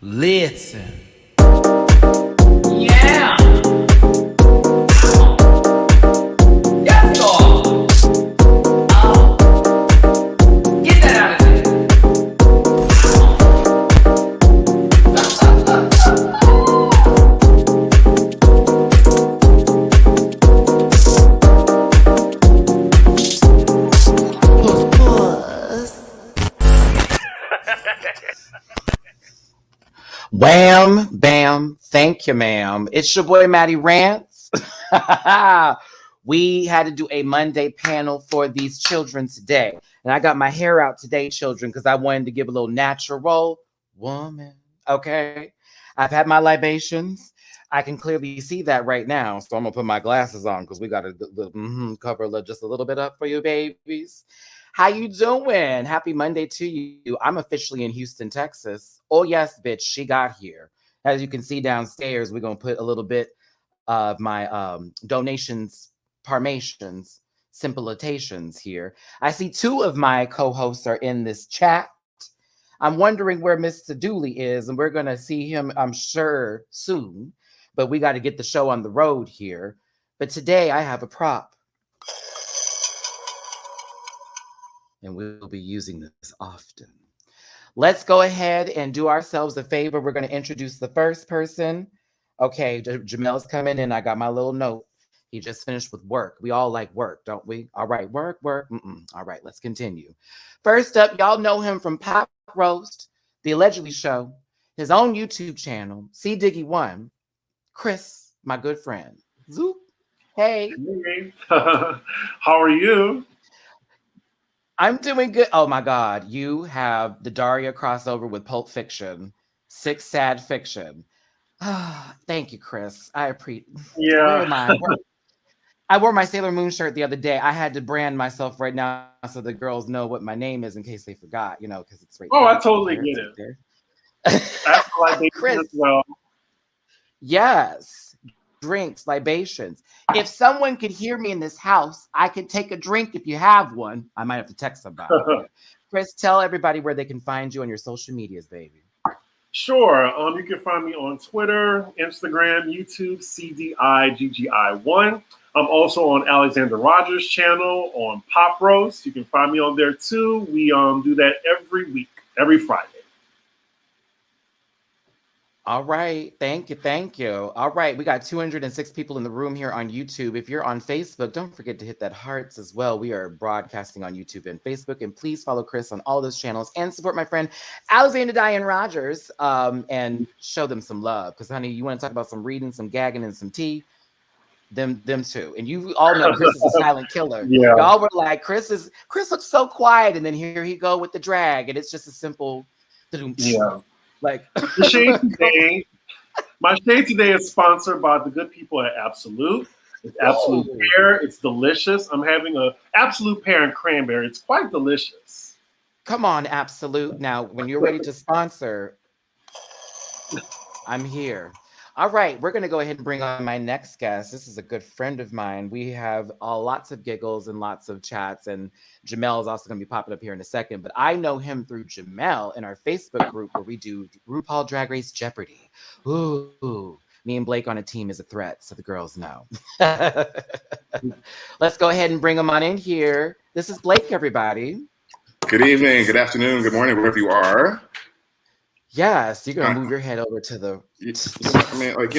Listen. Yeah. Yes, Lord. Oh. Get that out of there. Wham, bam, thank you, ma'am. It's your boy, Matty Rants. We had to do a Monday panel for these children today. And I got my hair out today, children, because I wanted to give a little natural woman. Okay? I've had my libations. I can clearly see that right now. So I'm going to put my glasses on because we got to cover just a little bit up for you, babies. How you doing? Happy Monday to you. I'm officially in Houston, Texas. Oh, yes, bitch, she got here. As you can see downstairs, we're going to put a little bit of my donations, parmations, simplitations here. I see two of my co-hosts are in this chat. I'm wondering where Mr. Dooley is, and we're going to see him, I'm sure, soon. But we got to get the show on the road here. But today I have a prop. And we'll be using this often. Let's go ahead and do ourselves a favor. We're going to introduce the first person. Okay, Jamil's coming in. I got my little note. He just finished with work. We all like work, don't we? All right, work. All right, let's continue. First up, y'all know him from Pop Roast, The Allegedly Show, his own YouTube channel, C Diggy One, Chris, my good friend. Zoop. Hey. Hey. How are you? I'm doing good. Oh my God. You have the Daria crossover with Pulp Fiction, Six Sad Fiction. Thank you, Chris. I appreciate. Yeah. Where am I? I wore my Sailor Moon shirt the other day. I had to brand myself right now so the girls know what my name is in case they forgot, because it's right there. I totally get it. That's like Chris. As well. Yes. Drinks, libations. If someone could hear me in this house, I could take a drink if you have one. I might have to text somebody. Chris, tell everybody where they can find you on your social medias, baby. Sure. You can find me on Twitter, Instagram, YouTube, CDIGGI1. I'm also on Alexander Rogers' channel on Pop Roast. You can find me on there too. We do that every week, every Friday. All right. Thank you. All right. We got 206 people in the room here on YouTube. If you're on Facebook, don't forget to hit that hearts as well. We are broadcasting on YouTube and Facebook. And please follow Chris on all those channels and support my friend Alexander Diane Rogers and show them some love. Because, honey, you want to talk about some reading, some gagging, and some tea? Them too. And you all know Chris is a silent killer. Yeah. Y'all were like, Chris looks so quiet. And then here he go with the drag. And it's just a simple... Yeah. Like my shade today is sponsored by the good people at Absolute. It's Absolute Pear. It's delicious. I'm having a Absolute Pear and cranberry. It's quite delicious. Come on, Absolute. Now, when you're ready to sponsor, I'm here. All right, we're going to go ahead and bring on my next guest. This is a good friend of mine. We have lots of giggles and lots of chats, and Jamil is also going to be popping up here in a second. But I know him through Jamil in our Facebook group where we do RuPaul Drag Race Jeopardy. Ooh, me and Blake on a team is a threat, so the girls know. Let's go ahead and bring him on in here. This is Blake, everybody. Good evening, good afternoon, good morning, wherever you are. Yes, you're gonna move your head over to the. I mean, like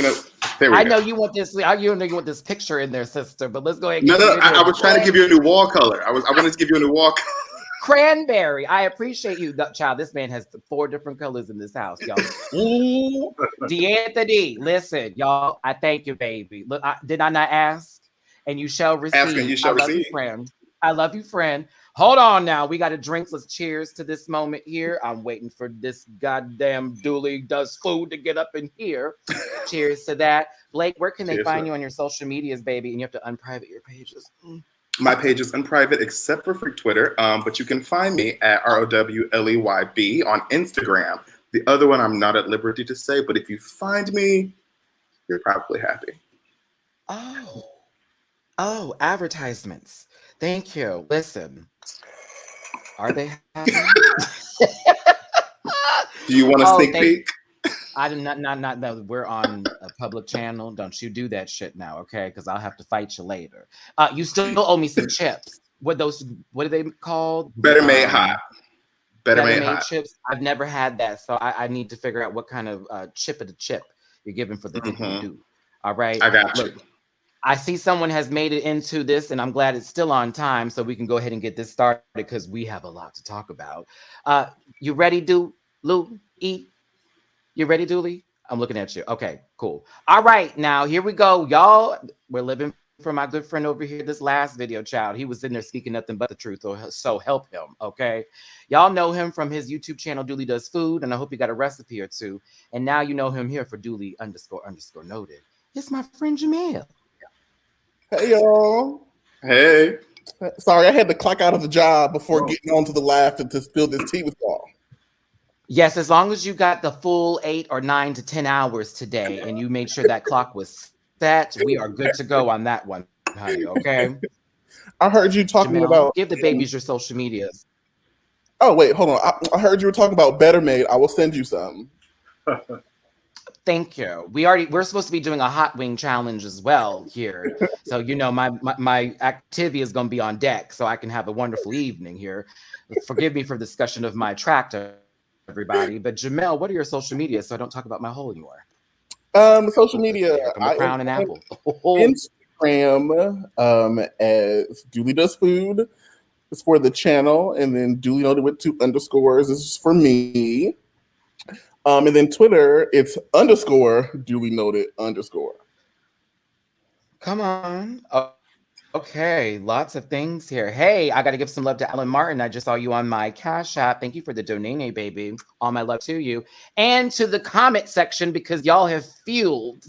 there we I go. know you want this. You know you want this picture in there, sister. But let's go ahead. No, I was trying to give you a new wall color. I wanted to give you a new wall color. Cranberry. I appreciate you, child. This man has 4 different colors in this house, y'all. Ooh, D'Anthony, listen, y'all. I thank you, baby. Look, did I not ask? And you shall receive. Asking, you shall receive. I love you, friend. I love you, friend. Hold on now. We got to drink. Let's cheers to this moment here. I'm waiting for this goddamn Dooley does food to get up in here. Cheers to that. Blake, where can they find you on your social medias, baby? And you have to unprivate your pages. My page is unprivate except for Twitter. But you can find me at ROWLEYB on Instagram. The other one I'm not at liberty to say, but if you find me, you're probably happy. Oh, advertisements. Thank you. Listen. Are they happening? Do you want a sneak peek? I did not that we're on a public channel. Don't you do that shit now, okay? Because I'll have to fight you later. You still owe me some chips. What are they called? Better made hot. Better made hot chips. I've never had that, so I need to figure out what kind of chip of the chip you're giving for the do. All right. I got you. I see someone has made it into this, and I'm glad it's still on time, so we can go ahead and get this started because we have a lot to talk about. You ready, Lou? E? You ready, Dooley? I'm looking at you. Okay, cool. All right, now here we go, y'all. We're living for my good friend over here. This last video, child, he was in there speaking nothing but the truth. So help him, okay? Y'all know him from his YouTube channel, Dooley Does Food, and I hope you got a recipe or two. And now you know him here for Dooley __ noted. It's my friend Jamil. Hey, y'all. Hey. Sorry, I had to clock out of the job before getting on to the live to spill this tea with y'all. Yes, as long as you got the full 8 or 9 to 10 hours today and you made sure that clock was set, we are good to go on that one, honey, okay? I heard you talking Jamil, about... give the babies your social medias. Oh, wait, hold on. I heard you were talking about Better Made. I will send you some. Thank you. We're supposed to be doing a hot wing challenge as well here. So, you know, my activity is going to be on deck so I can have a wonderful evening here. Forgive me for the discussion of my tractor, everybody. But Jamel, what are your social media so I don't talk about my hole anymore? Social media. From the Crown and Apple. Instagram as Dooley Does Food. It's for the channel. And then Dooley Noted with 2 underscores. This is for me. And then Twitter, it's _ Dooley Noted _. Come on. Okay, lots of things here. Hey, I got to give some love to Alan Martin. I just saw you on my Cash App. Thank you for the donate, baby. All my love to you. And to the comment section, because y'all have fueled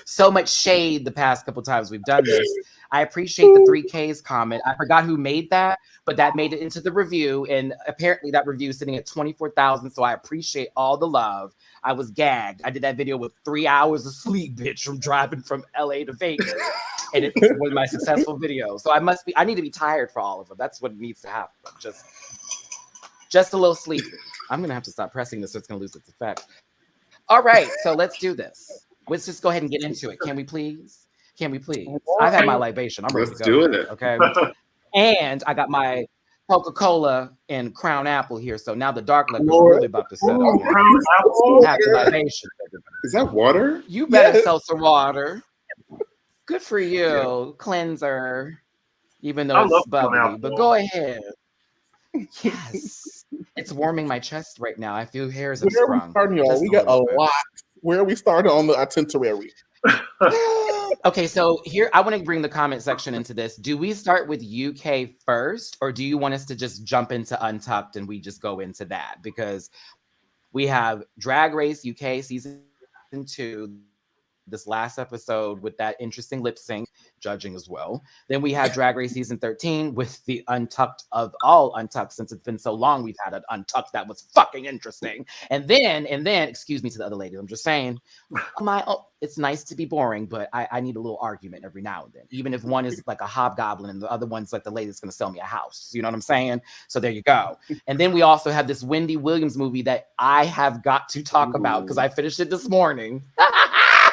so much shade the past couple times we've done this. I appreciate the 3Ks comment. I forgot who made that, but that made it into the review. And apparently that review is sitting at 24,000. So I appreciate all the love. I was gagged. I did that video with 3 hours of sleep, bitch, from driving from LA to Vegas. And it was my successful video. So I need to be tired for all of them. That's what needs to happen. Just a little sleepy. I'm going to have to stop pressing this so it's going to lose its effect. All right. So let's do this. Let's just go ahead and get into it. Can we please? I've had my libation. I'm ready to go. Let's do it. Okay. And I got my Coca-Cola and Crown Apple here. So now the dark liquor is really about to set up. Crown Apple? Have the libation. Is that water? You better sell some water. Good for you, cleanser. Even though it's bubbly, but go ahead. Yes, it's warming my chest right now. I feel hairs have sprung. We got a lot. Where are we starting on the itinerary? Okay, so here I want to bring the comment section into this. Do we start with UK first, or do you want us to just jump into Untucked and we just go into that? Because we have Drag Race UK season 2. This last episode with that interesting lip sync judging as well. Then we have Drag Race season 13 with the Untucked of all Untucked, since it's been so long we've had an Untucked that was fucking interesting. And then excuse me to the other ladies, I'm just saying, it's nice to be boring, but I need a little argument every now and then, even if one is like a hobgoblin and the other one's like the lady that's going to sell me a house. You know what I'm saying? So there you go. And then we also have this Wendy Williams movie that I have got to talk about because I finished it this morning.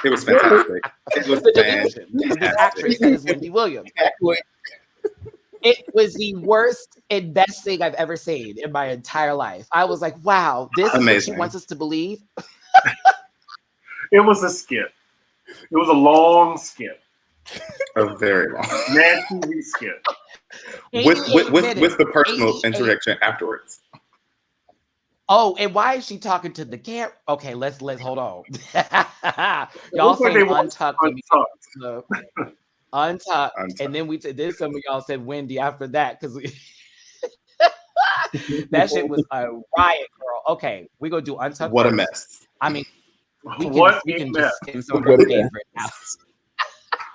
It was fantastic. It was fantastic. This actress that is Wendy Williams. It was the worst and best thing I've ever seen in my entire life. I was like, wow, this is what she wants us to believe. It was a skit. It was a long skit. A very long. Mad TV skit. With the personal interaction afterwards. Oh, and why is she talking to the camera? Okay, let's hold on. Y'all saying Untucked. Untucked. And then then some of y'all said Wendy after that because that shit was a riot, girl. Okay, we gonna do Untucked. What a mess. I mean, we can just skim some of our favorite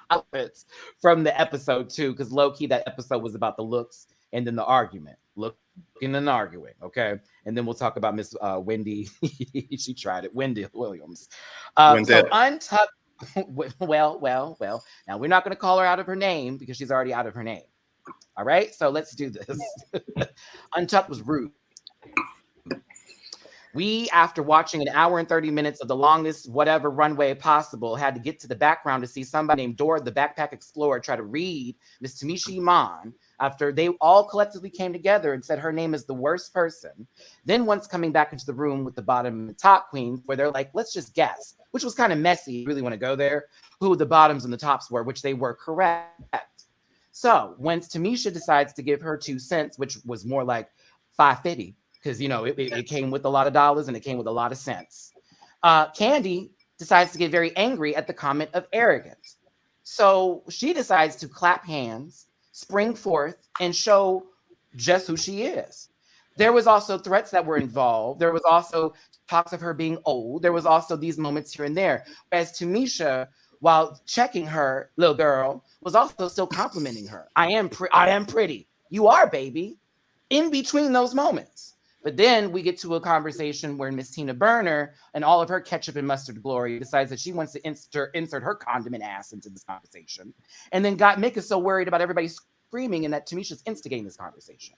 outfits from the episode too, because low key that episode was about the looks and then the argument. Looking and arguing, okay? And then we'll talk about Miss Wendy. She tried it. Wendy Williams. So Untucked. Well. Now we're not going to call her out of her name because she's already out of her name. All right? So let's do this. Untucked was rude. We, after watching an hour and 30 minutes of the longest whatever runway possible, had to get to the background to see somebody named Dora, the Backpack Explorer, try to read Miss Tamisha Iman after they all collectively came together and said her name is the worst person. Then once coming back into the room with the bottom and the top queens, where they're like, let's just guess, which was kind of messy. You really want to go there, who the bottoms and the tops were, which they were correct. So once Tamisha decides to give her 2 cents, which was more like $5.50, because, you know, it came with a lot of dollars and it came with a lot of cents. Candy decides to get very angry at the comment of arrogance. So she decides to clap hands, spring forth, and show just who she is. There was also threats that were involved. There was also talks of her being old. There was also these moments here and there. As Tamisha, while checking her little girl, was also still complimenting her. I am pretty. You are, baby. In between those moments. But then we get to a conversation where Miss Tina Burner and all of her ketchup and mustard glory decides that she wants to insert her condiment ass into this conversation. And then Mick is so worried about everybody screaming and that Tamisha's instigating this conversation.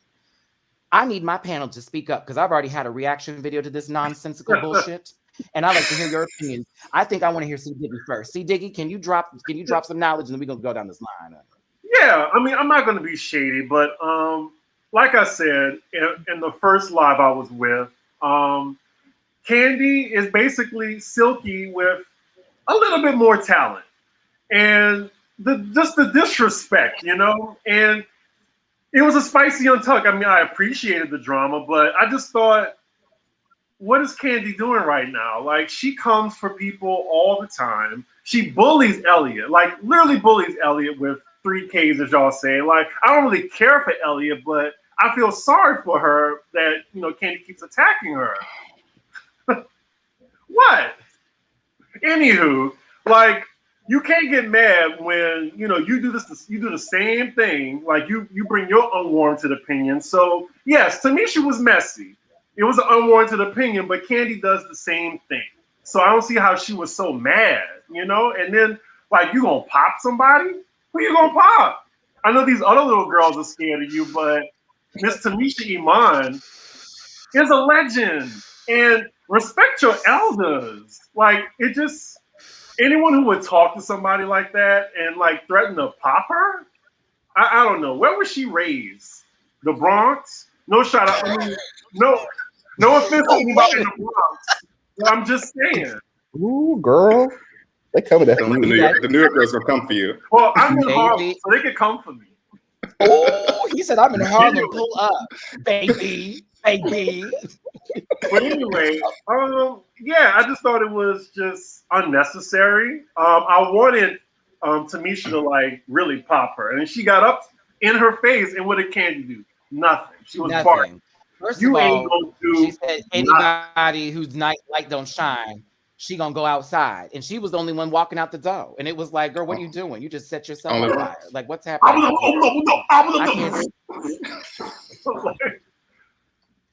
I need my panel to speak up because I've already had a reaction video to this nonsensical bullshit. And I'd like to hear your opinions. I think I want to hear C. Diggy first. C. Diggy, can you drop some knowledge and then we're going to go down this line? Yeah, I mean, I'm not going to be shady, but like I said, in the first live I was with, Candy is basically Silky with a little bit more talent. And just the disrespect, you know? And it was a spicy Untucked. I mean, I appreciated the drama, but I just thought, what is Candy doing right now? Like, she comes for people all the time. She bullies Elliot, like literally bullies Elliot with 3Ks, as y'all say. Like, I don't really care for Elliot, but I feel sorry for her that, you know, Candy keeps attacking her. What? Anywho, like, you can't get mad when, you know, you do the same thing. Like, you bring your unwarranted opinion. So, yes, Tamisha was messy. It was an unwarranted opinion, but Candy does the same thing. So I don't see how she was so mad, you know? And then, like, you gonna pop somebody? Who you gonna pop? I know these other little girls are scared of you, but Miss Tamisha Iman is a legend. And respect your elders. Like, it just, anyone who would talk to somebody like that and, like, threaten to pop her, I don't know. Where was she raised? The Bronx? No shout out. I mean, no offense to anybody in the Bronx. But I'm just saying. Ooh, girl. They coming at you. The New York girls will come for you. Well, I'm in Harlem, so they can come for me. Oh, he said I'm in Harlem. Pull up, baby. But anyway, yeah, I just thought it was just unnecessary. I wanted Tamisha to, like, really pop her, and she got up in her face, and what did Candy do? Nothing. She was barking. First of all, she said anybody whose night light don't shine, she gonna go outside, and she was the only one walking out the door. And it was like, girl, what are you doing? You just set yourself on fire. Like, what's happening?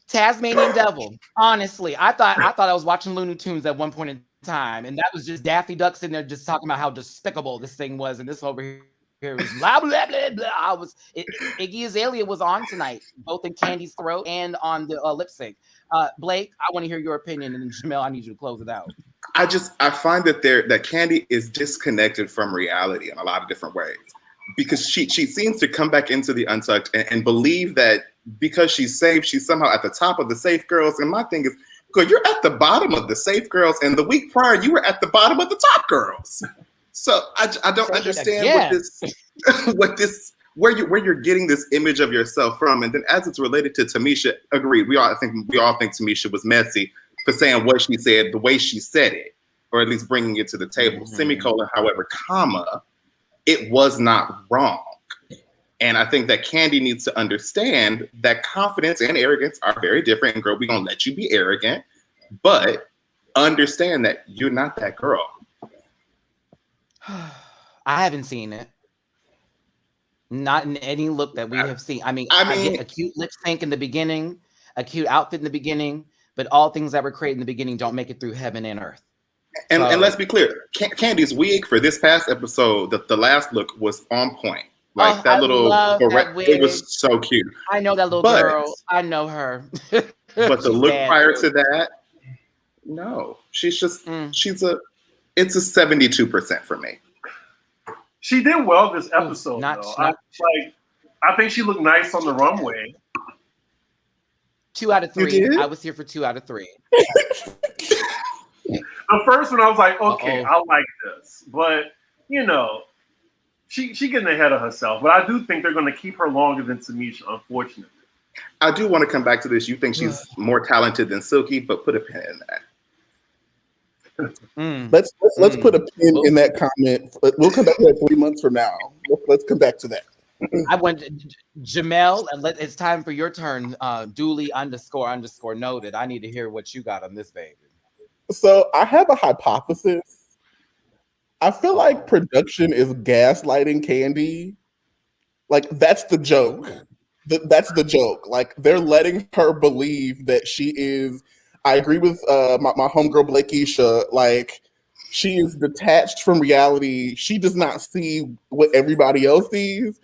Tasmanian Devil. Honestly, I thought I was watching Looney Tunes at one point in time, and that was just Daffy Duck sitting there just talking about how despicable this thing was, and this over here. It was blah blah blah blah. Iggy Azalea was on tonight, both in Candy's throat and on the lip sync. Blake, I want to hear your opinion, and then Jamil, I need you to close it out. I find that Candy is disconnected from reality in a lot of different ways, because she seems to come back into the Untucked and believe that because she's safe, she's somehow at the top of the safe girls. And my thing is, girl, you're at the bottom of the safe girls, and the week prior you were at the bottom of the top girls. So I don't understand where you're getting this image of yourself from. And then as it's related to Tamisha, agreed. We all think Tamisha was messy for saying what she said, the way she said it, or at least bringing it to the table. Mm-hmm. Semicolon, however, comma, it was not wrong. And I think that Candy needs to understand that confidence and arrogance are very different. And girl, we're gonna let you be arrogant, but understand that you're not that girl. I haven't seen it. Not in any look that we have seen. I mean, I get a cute lip sync in the beginning, a cute outfit in the beginning, but all things that were created in the beginning don't make it through heaven and earth. And let's be clear, Candy's wig for this past episode, the last look was on point. Like that little, it was so cute. I know that little girl. I know her. But the look prior to that, No, she's just it's a 72% for me. She did well this episode, though. I think she looked nice on the runway. 2 out of 3. I was here for 2 out of 3. The first one, I was like, okay, I like this, but you know, she getting ahead of herself. But I do think they're going to keep her longer than Tamisha, unfortunately. I do want to come back to this. You think she's more talented than Silky, but put a pin in that. Let's put a pin in that comment. We'll come back to that 3 months from now. Let's come back to that. I went Jamel, it's time for your turn. Duly _ noted. I need to hear what you got on this, baby. So I have a hypothesis. I feel like production is gaslighting Candy. Like, that's the joke. That's the joke. Like, they're letting her believe that she is. I agree with my homegirl Blakisha. Like, she is detached from reality. She does not see what everybody else sees,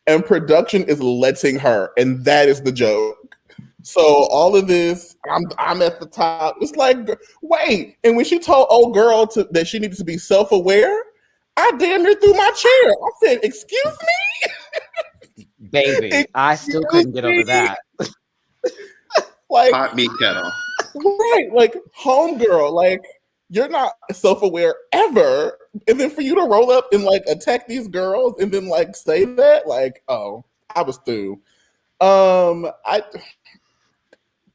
and production is letting her, and that is the joke. So all of this, I'm at the top. It's like, wait. And when she told old girl that she needed to be self-aware, I damn near threw my chair. I said, "Excuse me." Baby, I still couldn't get over that. Like, hot meat kettle. Right, like, homegirl, like, you're not self-aware ever. And then for you to roll up and, like, attack these girls and then, like, say that, like, oh, I was through.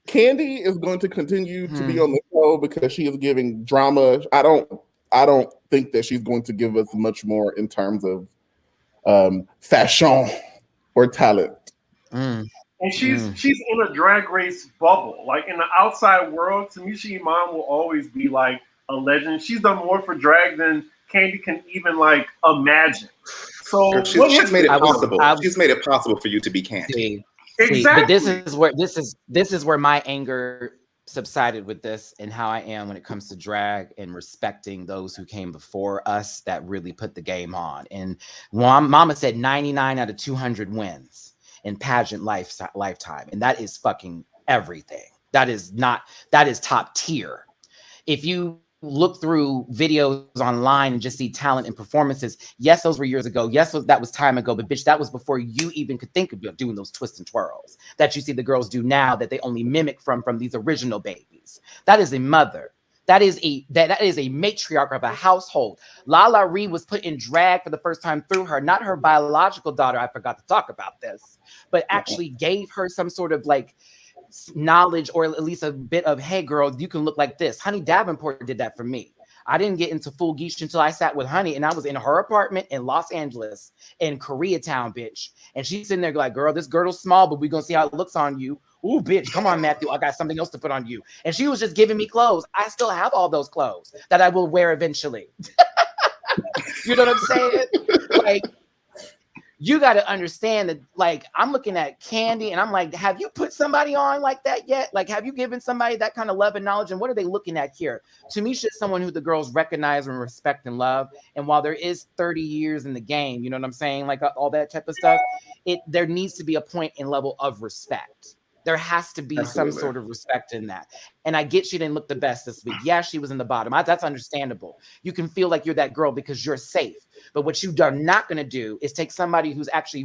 Candy is going to continue to be on the show because she is giving drama. I don't think that she's going to give us much more in terms of fashion or talent. And she's in a drag race bubble. Like, in the outside world, Tamisha Iman will always be like a legend. She's done more for drag than Candy can even like imagine. So she's made it possible. She's made it possible for you to be Candy. Exactly. But this is where my anger subsided with this and how I am when it comes to drag and respecting those who came before us that really put the game on. And Mama said 99 out of 200 wins in pageant lifetime, and that is fucking everything. That is top tier. If you look through videos online and just see talent and performances, yes, those were years ago. Yes, that was time ago, but bitch, that was before you even could think of doing those twists and twirls that you see the girls do now that they only mimic from these original babies. That is a mother. That is a matriarch of a household. Lala Ree was put in drag for the first time through her, not her biological daughter. I forgot to talk about this, but actually gave her some sort of like knowledge, or at least a bit of, hey girl, you can look like this. Honey Davenport did that for me. I didn't get into full geesh until I sat with Honey, and I was in her apartment in Los Angeles in Koreatown, bitch. And she's sitting there like, girl, this girdle's small, but we're gonna see how it looks on you. Ooh, bitch, come on, Matthew, I got something else to put on you. And she was just giving me clothes. I still have all those clothes that I will wear eventually. You know what I'm saying? Like, you got to understand that, like, I'm looking at Candy and I'm like, have you put somebody on like that yet? Like, have you given somebody that kind of love and knowledge? And what are they looking at here? Tamisha is someone who the girls recognize and respect and love. And while there is 30 years in the game, you know what I'm saying? Like all that type of stuff, there needs to be a point and level of respect. There has to be some sort of respect in that. And I get she didn't look the best this week. Yeah, she was in the bottom. That's understandable. You can feel like you're that girl because you're safe. But what you are not going to do is take somebody who's actually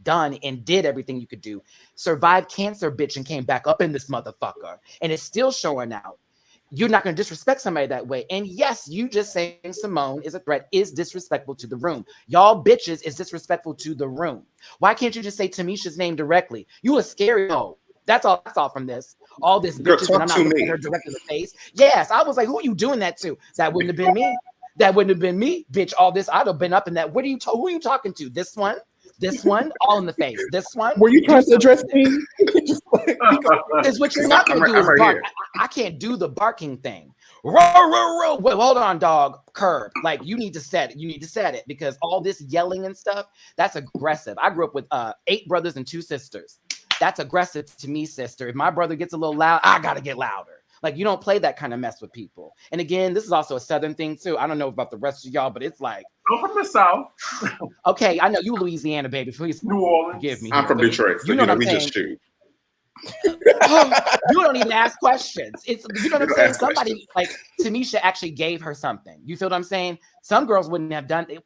done, and did everything you could do, survived cancer, bitch, and came back up in this motherfucker. And it's still showing out. You're not going to disrespect somebody that way. And yes, you just saying Simone is a threat is disrespectful to the room. Y'all bitches is disrespectful to the room. Why can't you just say Tamisha's name directly? You a scary hoe. That's all from this. All this bitches, and I'm not looking at her directly in the face. Yes, I was like, who are you doing that to? That wouldn't have been me. That wouldn't have been me, bitch. All this, I'd have been up in that. Who are you talking to? This one, all in the face. This one. Were you trying to address me? Because what you're not going to do is bark. I can't do the barking thing. Row. Wait, hold on, dog. Curb. Like, you need to set it. You need to set it because all this yelling and stuff, that's aggressive. I grew up with 8 brothers and 2 sisters. That's aggressive to me, sister. If my brother gets a little loud, I got to get louder. Like, you don't play that kind of mess with people. And again, this is also a Southern thing too. I don't know about the rest of y'all, but it's like, I'm from the South. Okay, I know you Louisiana, baby. Please New Orleans. Forgive me. I'm from Detroit. So, you know what I'm we saying? Just shoot. You don't even ask questions. It's, you know what I'm saying? Somebody questions. like Tamisha actually gave her something. You feel what I'm saying? Some girls wouldn't have done it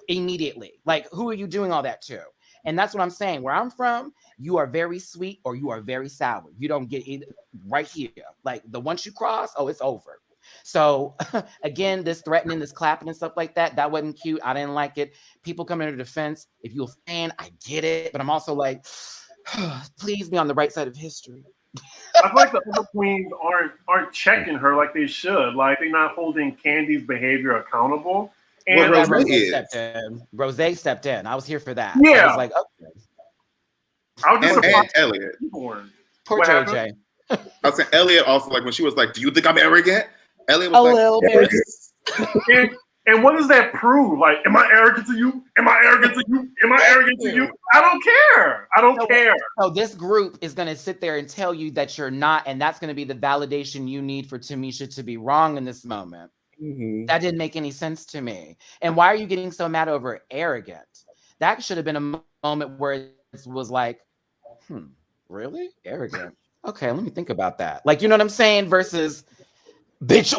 immediately. Like, who are you doing all that to? And that's what I'm saying. Where I'm from, you are very sweet or you are very sour. You don't get it right here. Like the once you cross, oh, it's over. So again, this threatening, this clapping and stuff like that, that wasn't cute. I didn't like it. People coming to defense. If you're a fan, I get it. But I'm also like, please be on the right side of history. I feel like the other queens aren't checking her like they should. Like they're not holding Candy's behavior accountable. And Rose Rose is. stepped in. Rose stepped in. I was here for that. Yeah. I was like, okay. I was just And surprised. Elliot. Poor What JJ. I was saying Elliot also, like when she was like, "Do you think I'm arrogant?" Elliot was A like, little bit. "Yes." And what does that prove? Like, am I arrogant to you? Am I arrogant to you? Am I arrogant to you? I don't care. I don't care. So this group is going to sit there and tell you that you're not, and that's going to be the validation you need for Tamisha to be wrong in this moment. Mhm. That didn't make any sense to me. And why are you getting so mad over arrogant? That should have been a moment where it was like, really? Arrogant? Okay, let me think about that. Like, you know what I'm saying? Versus, bitch,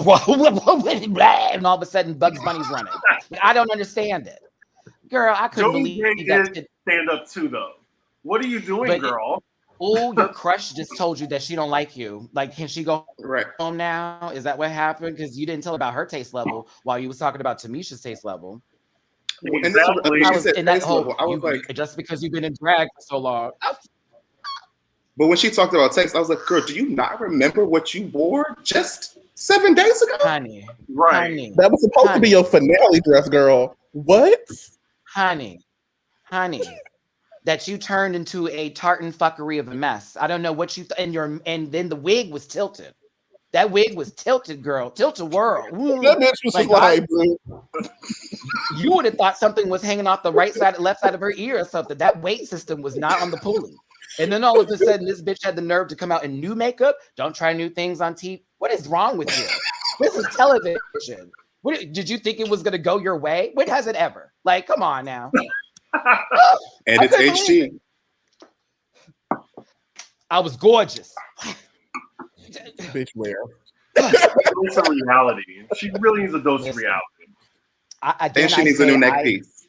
and all of a sudden Bugs Bunny's running. I don't understand it. Girl, I couldn't Joey believe J that. did stand up too, though. What are you doing, girl? Oh, your crush just told you that she don't like you. Like, can she go Right. home now? Is that what happened? Because you didn't tell about her taste level while you was talking about Tamisha's taste level. And this was, Exactly. she I was said in that taste whole. level. I was like, just because you've been in drag for so long. but when she talked about taste, I was like, girl, do you not remember what you wore just 7 days ago? Honey, Right. honey, That was supposed to be your finale dress, girl. What? honey, that you turned into a tartan fuckery of a mess. I don't know what you and then the wig was tilted. That wig was tilted, girl. Tilt-a-whirl. That bitch was just like, You would have thought something was hanging off the right side, left side of her ear or something. That weight system was not on the pulley. And then all of a sudden, this bitch had the nerve to come out in new makeup. Don't try new things on TV. What is wrong with you? This is television. Did you think it was going to go your way? When has it ever? Like, come on now. And it's HG. I was gorgeous. bitch, where? It's a reality. She really needs a dose of reality. And she needs a new neck piece.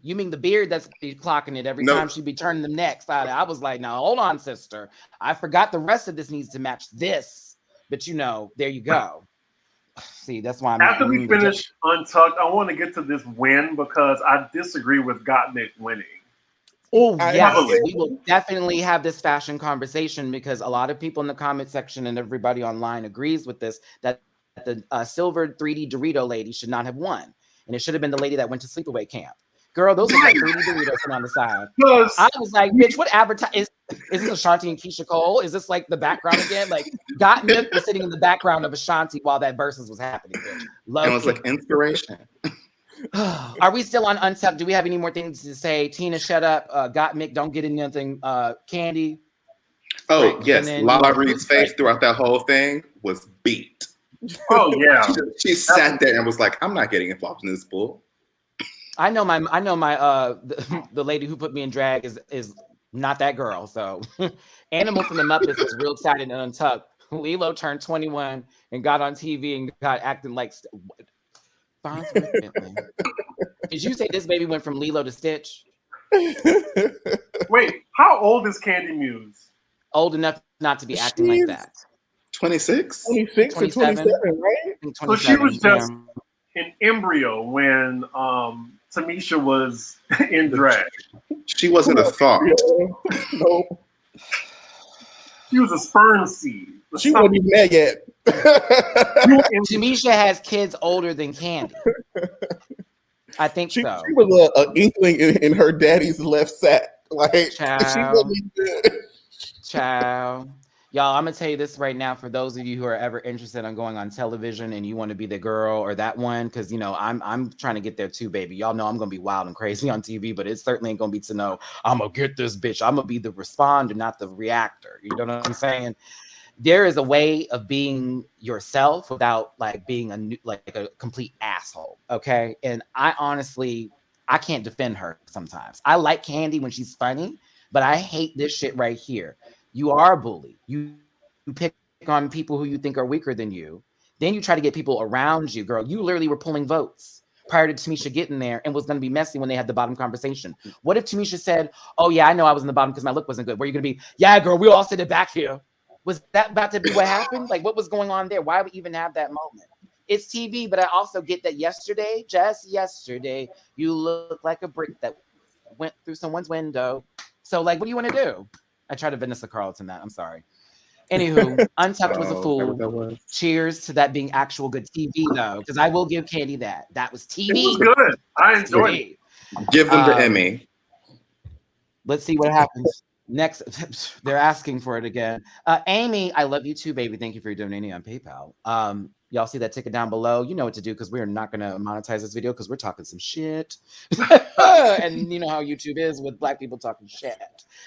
You mean the beard that's be clocking it every time she be turning the neck side? I was like, now hold on, sister. I forgot the rest of this needs to match this. But you know, there you go. See, that's why I'm after we finish Untucked, I want to get to this win because I disagree with Gottmik winning. Oh, yes. We will definitely have this fashion conversation because a lot of people in the comment section and everybody online agrees with this, that the silver 3D Dorito lady should not have won. And it should have been the lady that went to sleepaway camp. Girl, those are like 3D Doritos on the side. I was like, bitch, what advertise? Is this Ashanti and Keisha Cole? Is this like the background again? Like, Gottmik was sitting in the background of Ashanti while that versus was happening, bitch. And it was like inspiration. Are we still on Untucked? Do we have any more things to say? Tina, shut up. Gottmik, don't get anything. Candy. Oh, right. yes. Lala Reed's face throughout that whole thing was beat. Oh, yeah. She sat there and was like, I'm not getting involved in this bull. I know my the lady who put me in drag is not that girl. So Animal from the Muppets was real excited and Untucked. Lilo turned 21 and got on TV and got acting like Did you say this baby went from Lilo to Stitch? Wait, how old is Candy Muse? Old enough not to be acting like that. 26? 26 or 27, right? So she was just an embryo when Tamisha was in drag. She wasn't a thought. No. She was a sperm seed. She wasn't even there yet. Tamisha has kids older than Candy. I think so. She was an inkling in her daddy's left sack. Like, Child. Child. Y'all, I'm gonna tell you this right now for those of you who are ever interested in going on television and you want to be the girl or that one, because you know I'm trying to get there too, baby. Y'all know I'm gonna be wild and crazy on TV, but it certainly ain't gonna be to know I'm gonna get this bitch. I'm gonna be the responder, not the reactor. You know what I'm saying? There is a way of being yourself without like being a complete asshole. Okay, and I honestly can't defend her sometimes. I like Candy when she's funny. But I hate this shit right here. You are a bully. You pick on people who you think are weaker than you. Then you try to get people around you, girl. You literally were pulling votes prior to Tamisha getting there and was going to be messy when they had the bottom conversation. What if Tamisha said, oh, yeah, I know I was in the bottom because my look wasn't good. Were you going to be, yeah, girl, we all sit it back here. Was that about to be what happened? Like, what was going on there? Why would we even have that moment? It's TV, but I also get that yesterday, just yesterday, you look like a brick that went through someone's window. So, like, what do you want to do? I tried to Vanessa Carlton that. I'm sorry. Anywho, Untucked was a fool. Was. Cheers to that being actual good TV, though, because I will give Candy that. That was TV. It was good. I enjoyed it. Give them the Emmy. Let's see what happens next. They're asking for it again. Amy, I love you too, baby. Thank you for donating on PayPal. Y'all see that ticket down below? You know what to do because we're not going to monetize this video because we're talking some shit. And you know how YouTube is with Black people talking shit.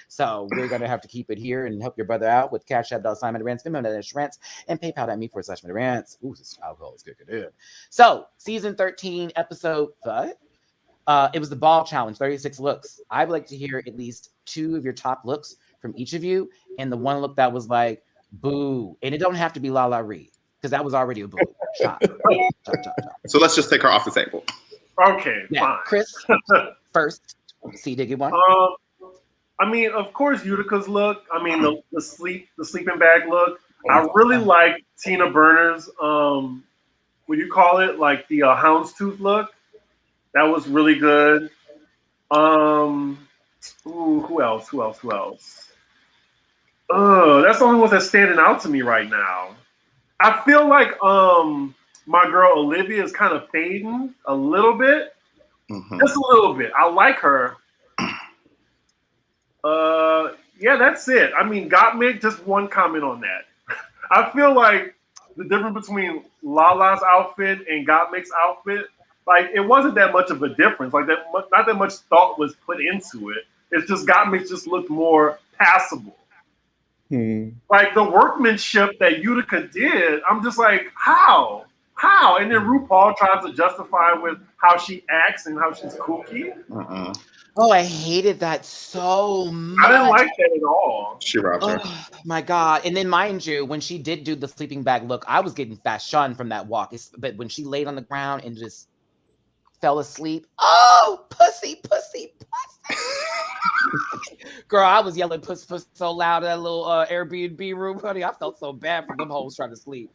So we're going to have to keep it here and help your brother out with Cash App, $MattyRants, Venmo, MattyRants, and PayPal.me/MattyRants. Ooh, this alcohol is kicking in. So season 13, episode 5. It was the ball challenge, 36 looks. I would like to hear at least 2 of your top looks from each of you. And the one look that was like, boo. And it don't have to be La La Ree. Because that was already a boo. Chop. So let's just take her off the table. Okay, yeah, fine. Chris, first. C Diggy one. I mean, of course, Utica's look. I mean, the sleeping bag look. I really like Tina Burner's. What do you call it? Like the houndstooth look. That was really good. Who else? That's the only ones that's standing out to me right now. I feel like my girl Olivia is kind of fading a little bit. Mm-hmm. Just a little bit. I like her. Yeah, that's it. I mean, Gottmik, just one comment on that. I feel like the difference between Lala's outfit and Gottmik's outfit, like it wasn't that much of a difference. Like that, not that much thought was put into it. It's just Gottmik just looked more passable. Like the workmanship that Utica did, I'm just like, how? And then RuPaul tries to justify with how she acts and how she's kooky. Oh, I hated that so much. I didn't like that at all. She robbed her. Oh my God. And then mind you, when she did do the sleeping bag look, I was getting fashion from that walk. But when she laid on the ground and just fell asleep, oh, pussy. Girl, I was yelling puss so loud in that little Airbnb room, honey. I felt so bad for them hoes trying to sleep.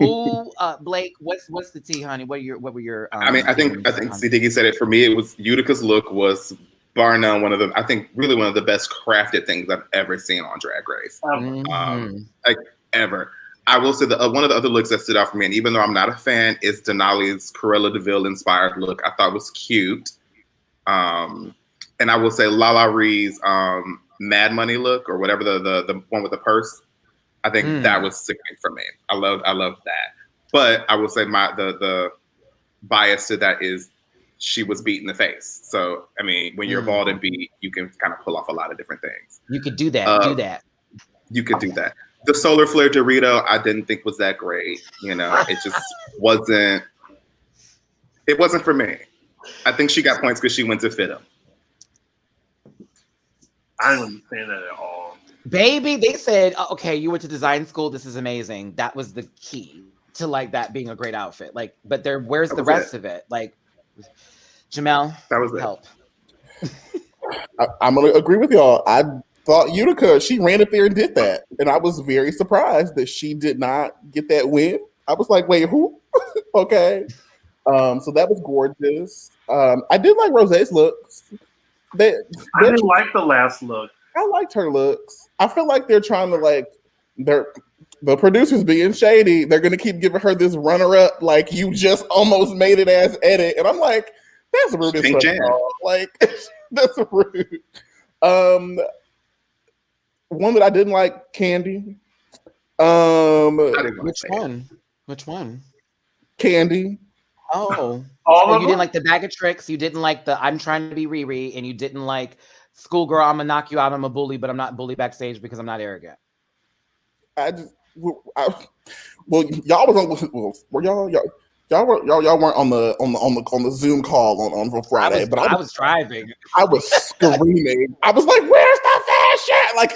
Ooh, Blake, what's the tea, honey? What were your? I mean, I think C Diggy said it for me. It was Utica's look was bar none one of the best crafted things I've ever seen on Drag Race. Like ever. I will say that one of the other looks that stood out for me, and even though I'm not a fan, is Denali's Cruella de Vil inspired look. I thought was cute. And I will say Lala Ree's Mad Money look, or whatever the one with the purse. I think that was sickening for me. I love that. But I will say the bias to that is she was beat in the face. So I mean, when you're bald and beat, you can kind of pull off a lot of different things. You could do that. You could do that. The Solar Flare Dorito, I didn't think was that great. You know, it just wasn't. It wasn't for me. I think she got points because she went to fit him. I don't understand that at all. Baby, they said, okay, you went to design school. This is amazing. That was the key to like that being a great outfit. Like, but where's the rest of it? Like, Jamel, that was help. I'm gonna agree with y'all. I thought Utica, she ran up there and did that, and I was very surprised that she did not get that win. I was like, wait, who? Okay, so that was gorgeous. I did like Rosé's looks. I didn't like the last look. I liked her looks. I feel like they're trying to the producers being shady. They're gonna keep giving her this runner-up, like you just almost made it as edit, and I'm like, that's rude as fuck. Like that's rude. One that I didn't like, Candy. Which one? Candy. Oh, so you didn't like the bag of tricks. You didn't like the I'm trying to be Riri, and you didn't like schoolgirl. I'm gonna knock you out. I'm a bully, but I'm not bully backstage because I'm not arrogant. Y'all was on. Were y'all? Y'all weren't on the Zoom call on Friday, but I was driving. I was screaming. I was like, "Where's the fashion?" Like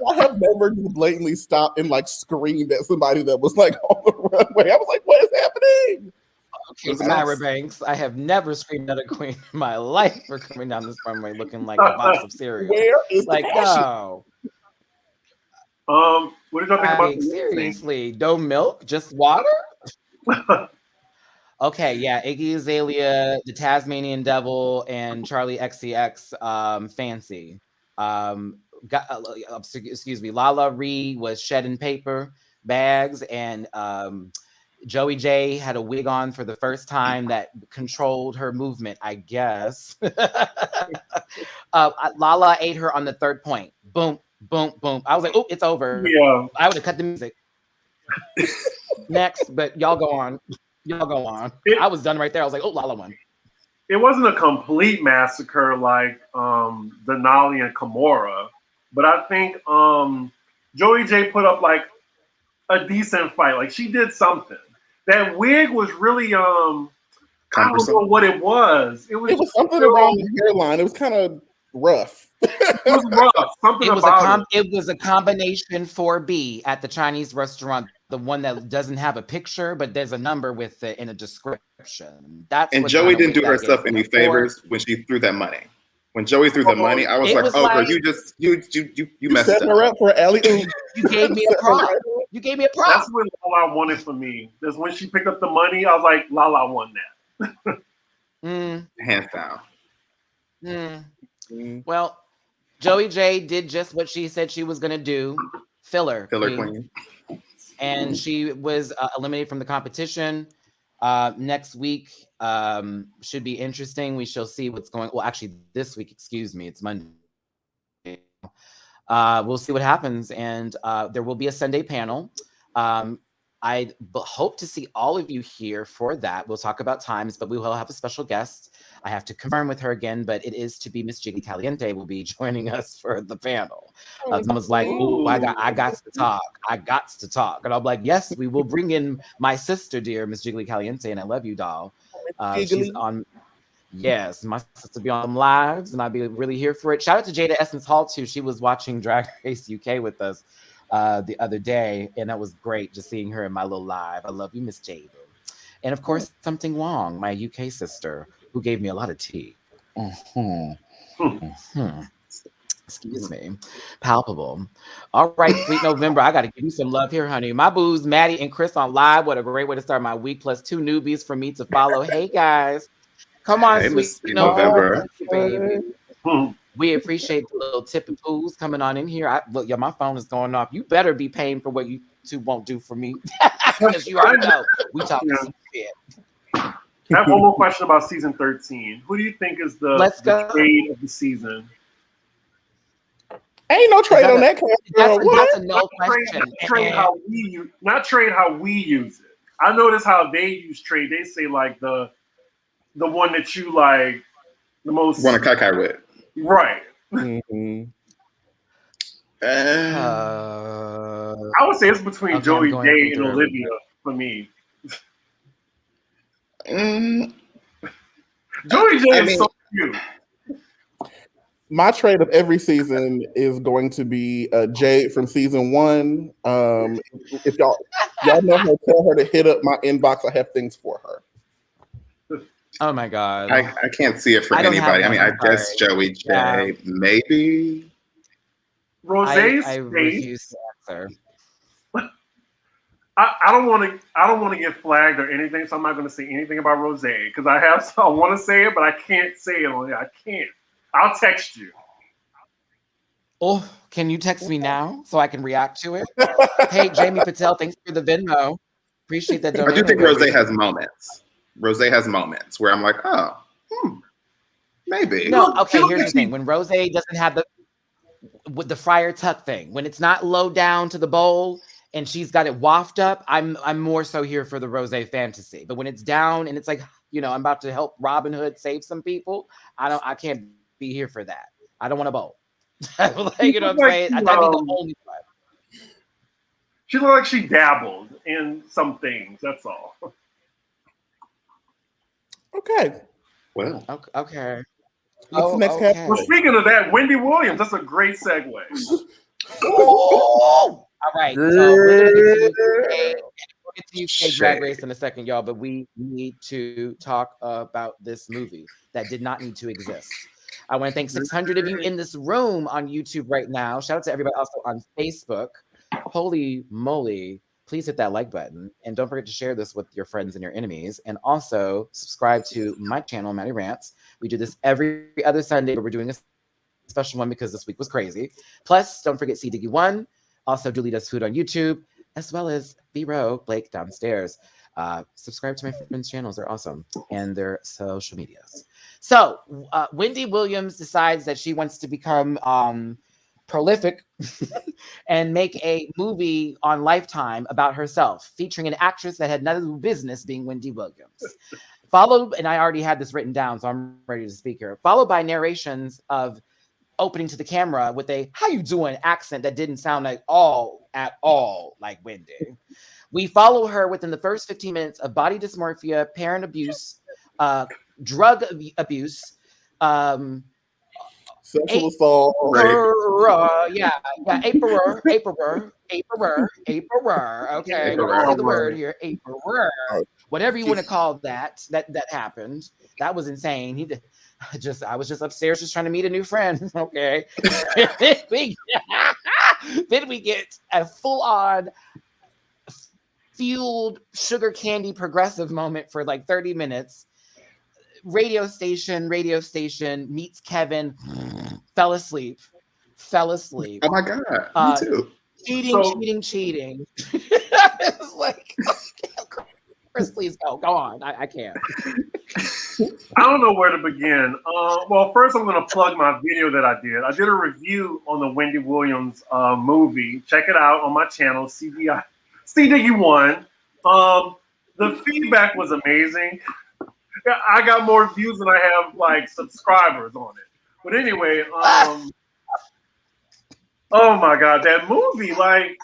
I have never just blatantly stopped and like screamed at somebody that was like on the runway. I was like, "What is happening?" Okay, Tyra Banks. I have never screamed at a queen in my life for coming down this runway looking like a box of cereal. Where is like, the fashion? no. What did y'all think about the seriously? No milk, just water? Okay, yeah, Iggy Azalea, the Tasmanian Devil, and Charlie XCX, Fancy. Excuse me, Lala Ree was shedding paper bags, and Joey J had a wig on for the first time that controlled her movement, I guess. Lala ate her on the third point. Boom, boom, boom. I was like, oh, it's over. Yeah. I would have cut the music. Next, but y'all go on. Y'all go on. I was done right there. I was like, oh, Lala won. It wasn't a complete massacre like Denali and Kimora, but I think Joey J put up like a decent fight. Like she did something. That wig was really I don't know what it was. It was something around the hairline. It was kind of rough. It was rough. Something it was a combination 4B at the Chinese restaurant. The one that doesn't have a picture, but there's a number with it in a description. And Joey didn't do herself any favors when she threw that money. When Joey threw the money, I was like, "Oh, girl, you messed up." Her up for alley. You gave me a prop. You gave me a prop. That's what Lala wanted for me. That's when she picked up the money. I was like, Lala won that. Hands down. Well, Joey J did just what she said she was gonna do. Filler queen. And she was eliminated from the competition. Next week should be interesting. We shall see what's going. Well, actually, this week, excuse me, it's Monday. We'll see what happens, and there will be a Sunday panel. I hope to see all of you here for that. We'll talk about times, but we will have a special guest. I have to confirm with her again, but it is to be Miss Jiggly Caliente will be joining us for the panel. Someone's like, "Oh, I got to talk. I got to talk," and I'm like, "Yes, we will bring in my sister, dear Miss Jiggly Caliente, and I love you, doll." She's on. Yes, my sister be on them lives, and I'd be really here for it. Shout out to Jada Essence Hall too. She was watching Drag Race UK with us the other day, and that was great just seeing her in my little live. I love you, Miss Jada. And of course, Something Wrong, my UK sister, who gave me a lot of tea. Excuse me. Palpable. All right, sweet November. I got to give you some love here, honey. My boo's Maddie and Chris on live. What a great way to start my week. Plus 2 newbies for me to follow. Hey, guys. Come on, hey, sweet November. Baby. We appreciate the little tip and poos coming on in here. Look, my phone is going off. You better be paying for what you two won't do for me. Because you already know we talking some shit. I have one more question about season 13. Who do you think is the trade of the season? Ain't no trade on that. That's a no question. Not trade how we use it. I notice how they use trade. They say like the one that you like the most. Want to kai with. Right. Mm-hmm. I would say it's between Joey J and Olivia for me. Joey J is so cute. My trade of every season is going to be Jade from season 1. If y'all know her, tell her to hit up my inbox. I have things for her. Oh my God. I can't see it for anybody. I mean, I guess Joey J, maybe. Rosé's I refuse to answer. I don't want to get flagged or anything, so I'm not going to say anything about Rosé because I want to say it, but I can't say it on here. I can't. I'll text you. Oh, can you text me now so I can react to it? Hey, Jamie Patel, thanks for the Venmo. Appreciate that donation. I do think Rosé has moments. Rosé has moments where I'm like, oh, maybe. No, okay, here's the thing. When Rosé doesn't have with the Friar Tuck thing, when it's not low down to the bowl and she's got it waft up, I'm more so here for the Rosé fantasy. But when it's down and it's like, I'm about to help Robin Hood save some people, I can't be here for that. I don't want a bowl. You know what I'm saying? That'd be the only one. She looked like she dabbled in some things. That's all. Okay. Well, Okay. What's the next okay. category? Well, speaking of that, Wendy Williams. That's a great segue. All right. So we're gonna get to UK Drag Race in a second, y'all. But we need to talk about this movie that did not need to exist. I want to thank 600 of you in this room on YouTube right now. Shout out to everybody also on Facebook. Holy moly. Please hit that like button. And don't forget to share this with your friends and your enemies. And also subscribe to my channel, Matty Rants. We do this every other Sunday, but we're doing a special one because this week was crazy. Plus, don't forget CDG1. Also, Julie Does Food on YouTube, as well as B-Row, Blake downstairs. Subscribe to my friends' channels. They're awesome. And their social medias. So, Wendy Williams decides that she wants to become prolific and make a movie on Lifetime about herself, featuring an actress that had no business being Wendy Williams. Followed, and I already had this written down, so I'm ready to speak here. Followed by narrations of opening to the camera with a "how you doing" accent that didn't sound at all like Wendy. We follow her within the first 15 minutes of body dysmorphia, parent abuse, drug abuse, sexual assault. April. Okay, we're gonna say the word here. April. Whatever you want to call that happened. That was insane. I was just upstairs just trying to meet a new friend. Okay. Then we get a full-on fueled sugar candy progressive moment for like 30 minutes. Radio station meets Kevin, fell asleep. oh my God, me too. Cheating. It's like, Chris, please go on. I can't. I don't know where to begin. Well, first I'm going to plug my video that I did. I did a review on the Wendy Williams movie. Check it out on my channel, CDG1. The feedback was amazing. I got more views than I have like subscribers on it. But anyway, oh my God, that movie, like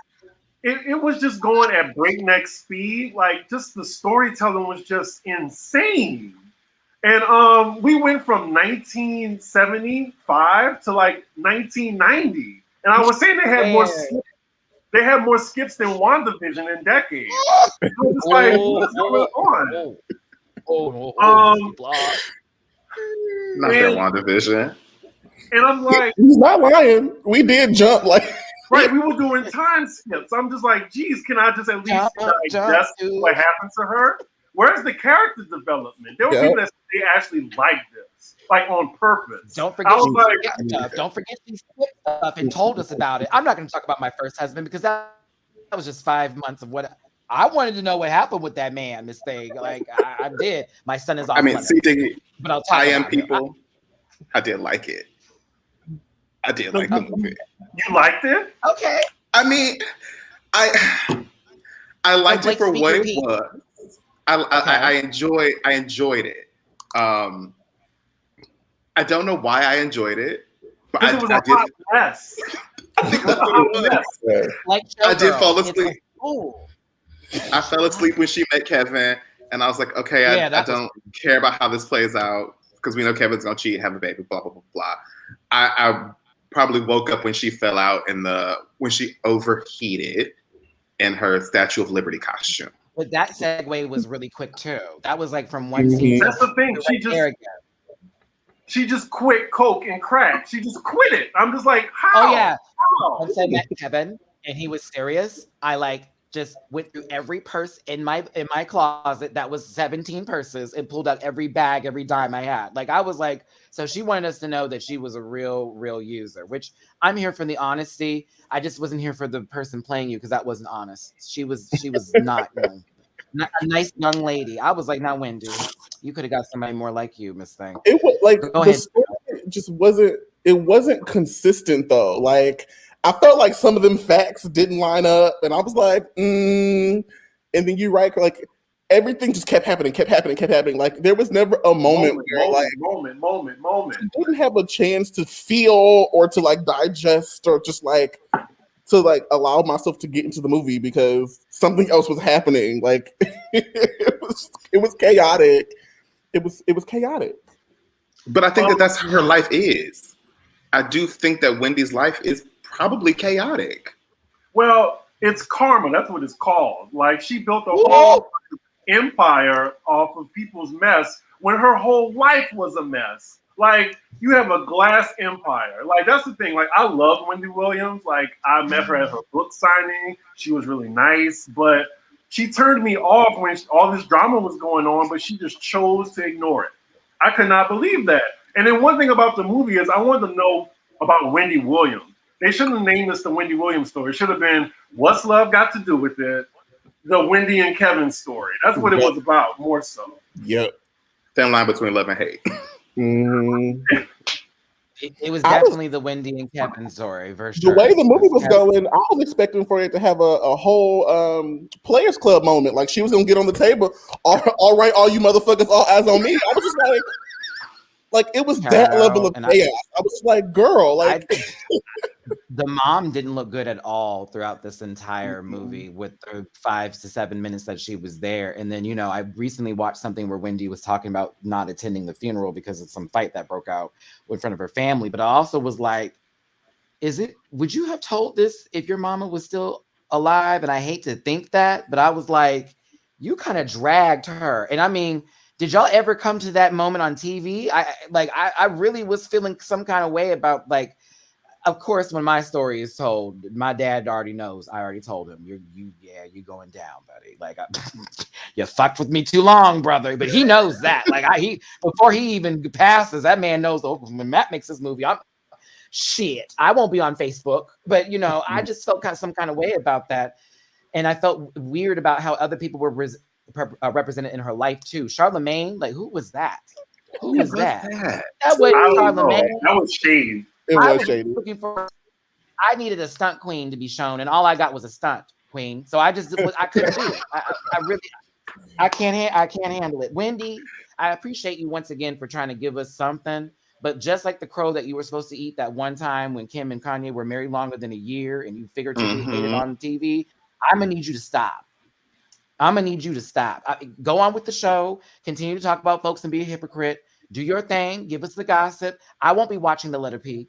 it was just going at breakneck speed. Like just the storytelling was just insane. And we went from 1975 to like 1990. And I was saying they had more skips than WandaVision in decades. It was just like, what's going on? Not that WandaVision. And I'm like, he's not lying. We did jump like right. We were doing time skips. I'm just like, geez, can I just at least digest what happened to her? Where's the character development? There were people that they actually liked this, like on purpose. Don't forget stuff. Don't forget she skipped stuff and told us about it. I'm not going to talk about my first husband because that was just 5 months of what I wanted to know. What happened with that man, Miss Thing? Like I did. My son is off. I mean, CDG, but I'll talk about people. I did like it. I did like the movie. You liked it? Okay. I mean, I liked it for what it was. I enjoyed it. I don't know why I enjoyed it, but I did. Mess. I think that's what it was. Like I did fall asleep. I fell asleep when she met Kevin, and I was like, okay, I don't care about how this plays out because we know Kevin's gonna cheat, have a baby, blah blah blah blah. I probably woke up when she fell out when she overheated in her Statue of Liberty costume. But that segue was really quick too. That was like from one scene. That's the thing. She just quit coke and crack. She just quit it. I'm just like, how? Oh yeah. How? Once I met Kevin and he was serious, I like just went through every purse in my closet that was 17 purses and pulled out every bag, every dime I had. Like I was like, so she wanted us to know that she was a real user, which I'm here for the honesty. I just wasn't here for the person playing you because that wasn't honest. She was not, not a nice young lady. I was like, now Wendy, you could have got somebody more like you, Miss Thing. It was like Go ahead. Just wasn't consistent though. Like I felt like some of them facts didn't line up, and I was like, and then you like everything just kept happening. Like there was never a moment where you didn't have a chance to feel or to like digest or just like to like allow myself to get into the movie because something else was happening. Like it was chaotic. It was chaotic. But I think that that's how her life is. I do think that Wendy's life is probably chaotic. Well, it's karma. That's what it's called. Like, she built a whole empire off of people's mess when her whole life was a mess. Like, you have a glass empire. Like, that's the thing. Like, I love Wendy Williams. Like, I met her at her book signing. She was really nice, but she turned me off when all this drama was going on, but she just chose to ignore it. I could not believe that. And then one thing about the movie is I wanted to know about Wendy Williams. They shouldn't have named this the Wendy Williams story. It should have been What's Love Got to Do with It? The Wendy and Kevin story. That's what it was about, more so. Yep. Thin line between love and hate. It was definitely the Wendy and Kevin story, for sure. The way the movie was going, I was expecting for it to have a whole Players Club moment. Like, she was going to get on the table. All right, all you motherfuckers, all eyes on me. I was just like it was that level of chaos. I was like, girl, like the mom didn't look good at all throughout this entire movie with the 5 to 7 minutes that she was there. And then, I recently watched something where Wendy was talking about not attending the funeral because of some fight that broke out in front of her family. But I also was like, would you have told this if your mama was still alive? And I hate to think that, but I was like, you kind of dragged her. And I mean, did y'all ever come to that moment on TV? I really was feeling some kind of way about, like, of course, when my story is told, my dad already knows. I already told him, you're going down, buddy. Like, you fucked with me too long, brother. But he knows that. Like, before he even passes, that man knows. Oh, when Matt makes this movie, I won't be on Facebook. But I just felt some kind of way about that, and I felt weird about how other people were represented in her life too. Charlemagne, like, who was that? Who was that? That wasn't Charlemagne. That was shade. It was shady. I needed a stunt queen to be shown, and all I got was a stunt queen. So I couldn't do it. I can't handle it. Wendy, I appreciate you once again for trying to give us something. But just like the crow that you were supposed to eat that one time when Kim and Kanye were married longer than a year, and you figuratively ate it on TV, I'm gonna need you to stop. Go on with the show. Continue to talk about folks and be a hypocrite. Do your thing. Give us the gossip. I won't be watching the letter P.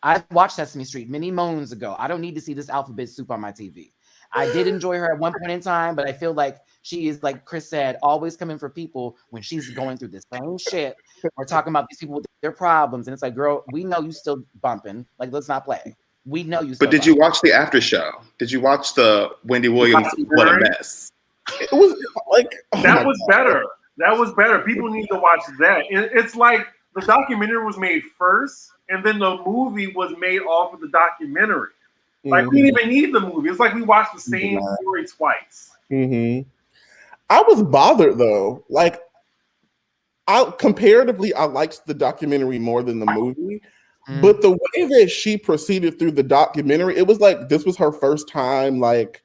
I watched Sesame Street many moons ago. I don't need to see this alphabet soup on my TV. I did enjoy her at one point in time, but I feel like she is, like Chris said, always coming for people when she's going through the same shit. We're talking about these people with their problems, and it's like, girl, we know you still bumping. Like, let's not play. We know you still But did you watch the after show? Did you watch the Wendy Williams What a Mess? It was like that was better. That was better. People need to watch that. It's like the documentary was made first, and then the movie was made off of the documentary. Like, we didn't even need the movie. It's like we watched the same story twice. I was bothered though. Like, comparatively, I liked the documentary more than the movie. But the way that she proceeded through the documentary, it was like this was her first time, like,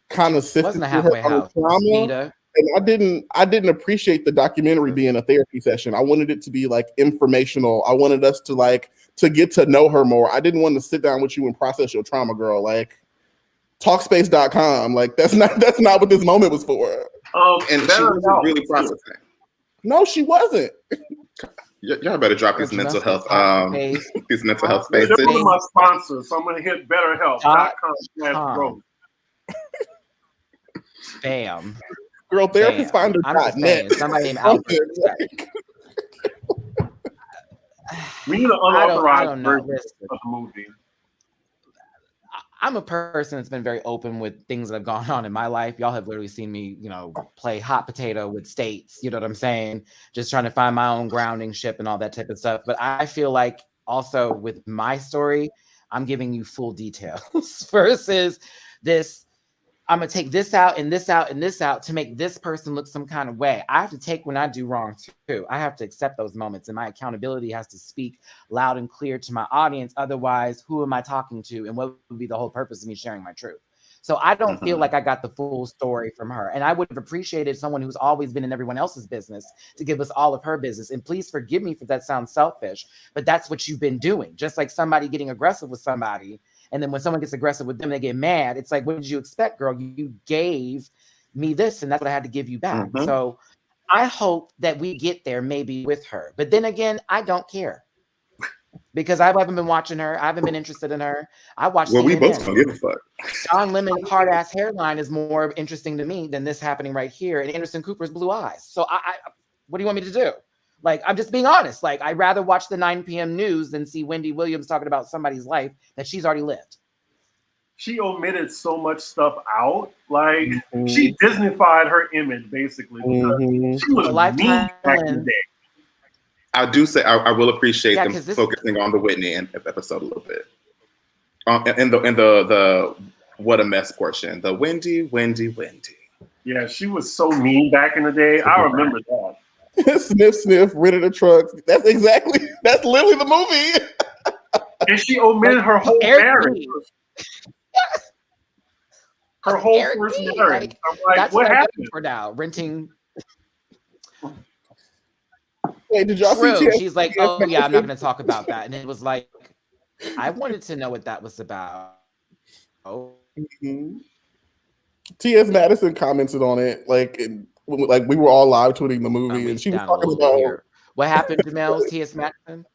kind of sifting through her own trauma. And I didn't appreciate the documentary being a therapy session. I wanted it to be like informational. I wanted us to get to know her more. I didn't want to sit down with you and process your trauma, girl. Like, Talkspace.com. Like, that's not what this moment was for. And she wasn't really processing. No, she wasn't. Y'all better drop these mental health these mental health spaces. They're one of my sponsors, so I'm gonna hit BetterHelp.com/growth. Bam. Girl, therapistfinder.net. Somebody named Albert. We need an unauthorized version of the movie. I'm a person that's been very open with things that have gone on in my life. Y'all have literally seen me, play hot potato with states. You know what I'm saying? Just trying to find my own grounding ship and all that type of stuff. But I feel like also with my story, I'm giving you full details versus this. I'm going to take this out and this out and this out to make this person look some kind of way. I have to take when I do wrong too. I have to accept those moments, and my accountability has to speak loud and clear to my audience. Otherwise, who am I talking to, and what would be the whole purpose of me sharing my truth? So I don't feel like I got the full story from her. And I would have appreciated someone who's always been in everyone else's business to give us all of her business. And please forgive me if that sounds selfish, but that's what you've been doing. Just like somebody getting aggressive with somebody And then when someone gets aggressive with them, they get mad. It's like, what did you expect, girl? You gave me this, and that's what I had to give you back. Mhm. So I hope that we get there maybe with her. But then again, I don't care. Because I haven't been watching her. I haven't been interested in her. I watched Well, we CNN. both don't give a fuck. John Lemon's hard ass hairline is more interesting to me than this happening right here, and Anderson Cooper's blue eyes. So I what do you want me to do? Like, I'm just being honest. Like, I'd rather watch the 9 p.m. news than see Wendy Williams talking about somebody's life that she's already lived. She omitted so much stuff out. Like, she Disneyfied her image, basically. Because she was mean back in the day. I do say I will appreciate them focusing on the Whitney episode a little bit. In the what a mess portion. The Wendy. Yeah, she was so mean back in the day. I remember that. Sniff, rid of the trucks. That's literally the movie. And she omitted her whole marriage. Her whole first marriage. I'm like, that's what happened? For now, renting. Hey, did y'all see? She's like, oh yeah, I'm not going to talk about that. And it was like, I wanted to know what that was about. Oh. T.S. Madison commented on it, like we were all live tweeting the movie, and she was talking about what happened. Jamil, T.S. Madison.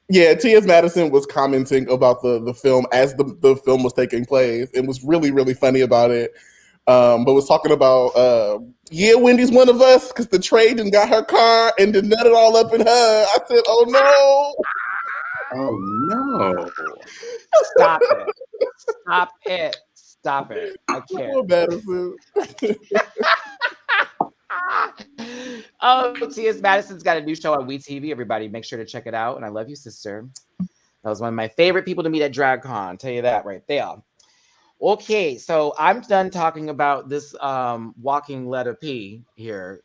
Yeah, T.S. Madison was commenting about the film as the film was taking place, and was really, really funny about it. But was talking about, Wendy's one of us because the trade and got her car and did nut it all up in her. I said, oh no. Oh no. Stop it. Stop it. Stop it. I can't. Madison. Oh, T.S. Madison's got a new show on WeTV. Everybody, make sure to check it out. And I love you, sister. That was one of my favorite people to meet at DragCon. Tell you that right there. Okay, so I'm done talking about this walking letter P here.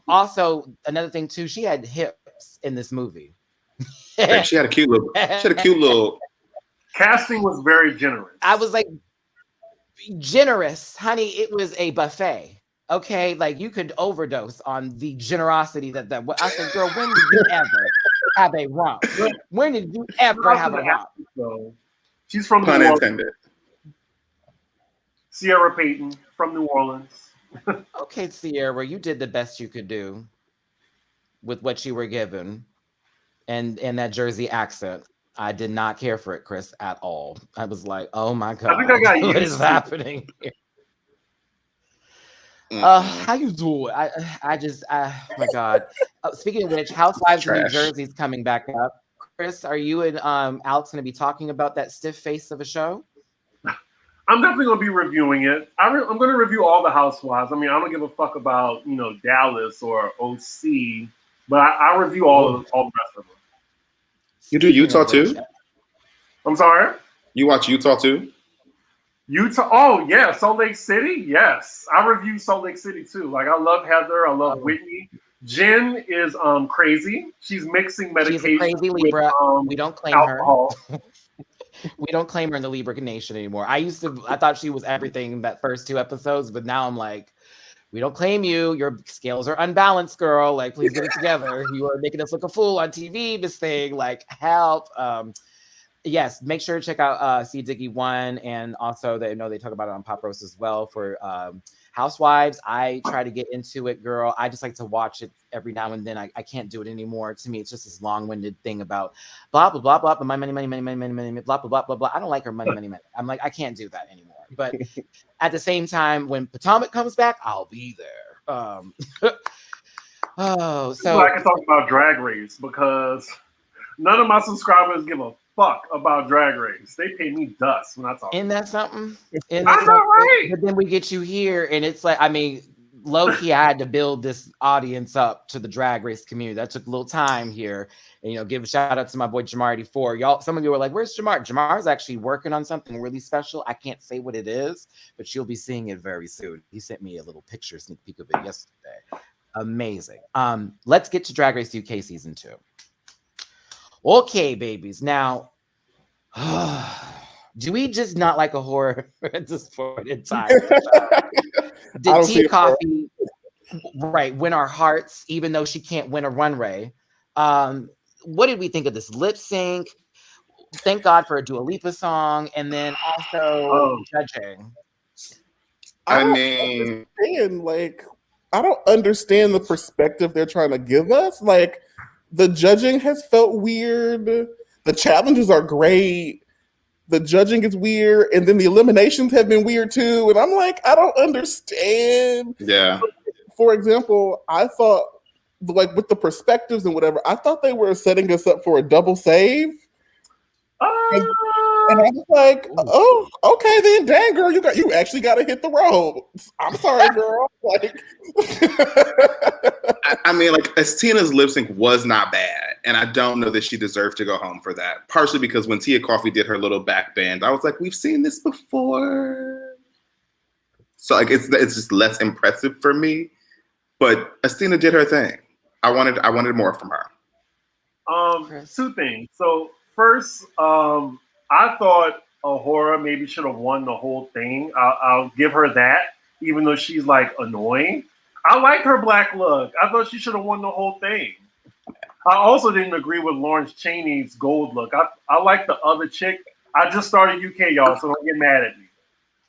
Also, another thing too, she had hips in this movie. She had a cute little. Casting was very generous. I was like, generous, honey. It was a buffet. Okay, like you could overdose on the generosity that I said, girl, when did you ever have a romp? When did you ever have a romp? So, she's from Pun intended. Sierra Payton from New Orleans. Okay, Sierra, you did the best you could do with what you were given, and that Jersey accent. I did not care for it, Chris, at all. I was like, oh my God, I think I got what is happening here? How you doing? Oh my God. Speaking of which, Housewives of New Jersey is coming back up. Chris, are you and Alex going to be talking about that stiff face of a show? I'm definitely going to be reviewing it. I'm going to review all the Housewives. I mean, I don't give a fuck about, Dallas or OC, but I review all the rest of them. You do Utah too? I'm sorry? You watch Utah too? Utah? Oh, yeah. Salt Lake City? Yes. I review Salt Lake City too. Like, I love Heather. I love Whitney. Jen is crazy. She's mixing medication. She's a crazy Libra. We don't claim alcohol. her. We don't claim her in the Libra Nation anymore. I thought she was everything in that first 2 episodes, but now I'm like, we don't claim you. Your scales are unbalanced, girl. Like, please get it together. You are making us look a fool on TV, this thing. Like, help. Yes, make sure to check out C Diggy 1, and also they talk about it on Pop Roast as well for Housewives. I try to get into it, girl. I just like to watch it every now and then. I can't do it anymore. To me, it's just this long-winded thing about blah blah blah blah, money, blah blah blah blah blah. I don't like her money. I'm like, I can't do that anymore. But at the same time, when Potomac comes back, I'll be there. So I can talk about Drag Race because none of my subscribers give a fuck about Drag Race. They pay me dust when I talk. Isn't that something? I know, right? But then we get you here, and it's like, I mean, low-key, I had to build this audience up to the Drag Race community. That took a little time here. And, give a shout out to my boy Jamar 84. Y'all, some of you were like, where's Jamar? Jamar's actually working on something really special. I can't say what it is, but you'll be seeing it very soon. He sent me a little picture, sneak peek of it yesterday. Amazing. Let's get to Drag Race UK season 2. Okay, babies. Now, do we just not like a horror at this point in time? Did Tea Coffee win our hearts, even though she can't win a runway? What did we think of this lip sync? thank God for a Dua Lipa song, and then also judging. I mean, I don't understand the perspective they're trying to give us. Like, the judging has felt weird. The challenges are great. The judging is weird, and then the eliminations have been weird too. And I'm like, I don't understand. Yeah. For example, I thought, like, with the perspectives and whatever, I thought they were setting us up for a double save. And I was like, oh, okay, then, dang, girl, you actually got to hit the road. I'm sorry, girl. Like, I mean, like, Estina's lip sync was not bad, and I don't know that she deserved to go home for that. Partially because when Tia Coffee did her little back bend, I was like, we've seen this before. So, like, it's just less impressive for me. But Estina did her thing. I wanted more from her. Two things. So first, I thought Ahura maybe should have won the whole thing. I'll give her that, even though she's like annoying. I like her black look. I thought she should have won the whole thing. I also didn't agree with Lawrence Chaney's gold look. I like the other chick. I just started UK, y'all, so don't get mad at me.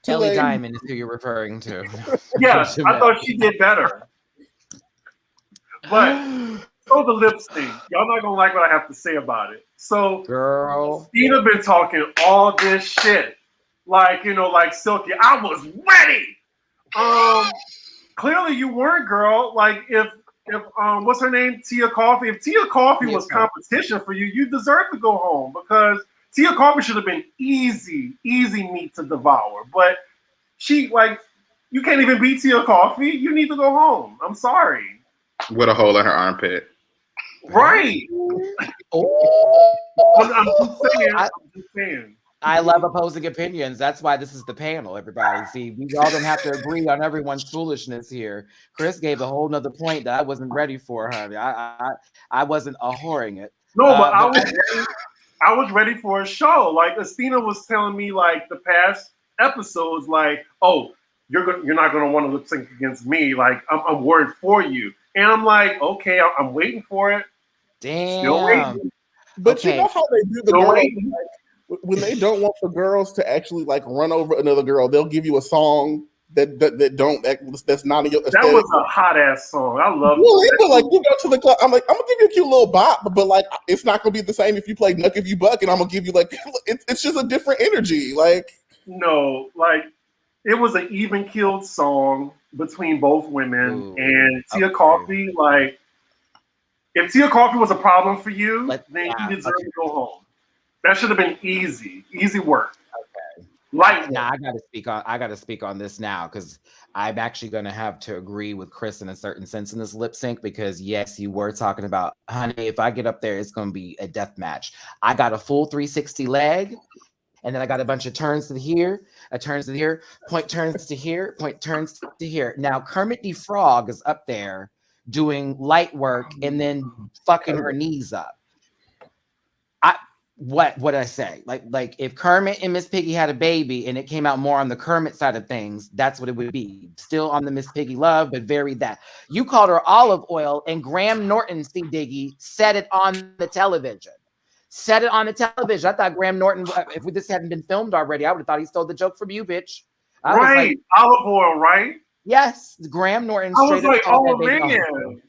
Ellie Diamond is who you're referring to. Yeah, I thought she did better. But so the lip sync, y'all not gonna like what I have to say about it. So, girl, Tina been talking all this shit, like, you know, like Silky. I was ready. Clearly you weren't, girl. Like, if what's her name, Tia Coffee? If Tia Coffee was competition for you, you deserve to go home, because Tia Coffee should have been easy meat to devour. But she, like, you can't even beat Tia Coffee. You need to go home. I'm sorry. With a hole in her armpit. Right. I'm just saying. I love opposing opinions. That's why this is the panel, everybody. See, we all don't have to agree on everyone's foolishness here. Chris gave a whole nother point that I wasn't ready for, honey. I wasn't whoring it. No, but I was ready for a show. Like, Estina was telling me, like, the past episodes, like, oh, you're not gonna want to lip sync against me. Like, I'm worried for you. And I'm like, okay, I'm waiting for it. Damn. Still waiting. But okay. You know how they do the girls, like, when they don't want the girls to actually, like, run over another girl, they'll give you a song that's not in your aesthetic. That was a hot ass song. I love it. Like, you go to the club, I'm like, I'm gonna give you a cute little bop, but like, it's not gonna be the same if you play Nuck If You Buck, and I'm gonna give you, like, it's just a different energy. Like, no, like, it was an even keeled song between both women. And Tia Coffee. Like, if Tia Coffee was a problem for you, then you deserve to go home. That should have been easy work. Okay. Light. Now I gotta speak on this now, because I'm actually gonna have to agree with Chris in a certain sense in this lip sync, because yes, you were talking about, honey, if I get up there, it's gonna be a death match. I got a full 360 leg. And then I got a bunch of turns to here, a turns to here, point turns to here, point turns to here. Now Kermit the Frog is up there doing light work and then fucking her knees up. What did I say? Like if Kermit and Miss Piggy had a baby and it came out more on the Kermit side of things, that's what it would be. Still on the Miss Piggy love, but very that. You called her olive oil, and Graham Norton, C. Diggy, said it on the television. Said it on the television. I thought Graham Norton, if this hadn't been filmed already, I would have thought he stole the joke from you, bitch. Right. Like, olive oil, right? Yes. Graham Norton. I was like, oh, man.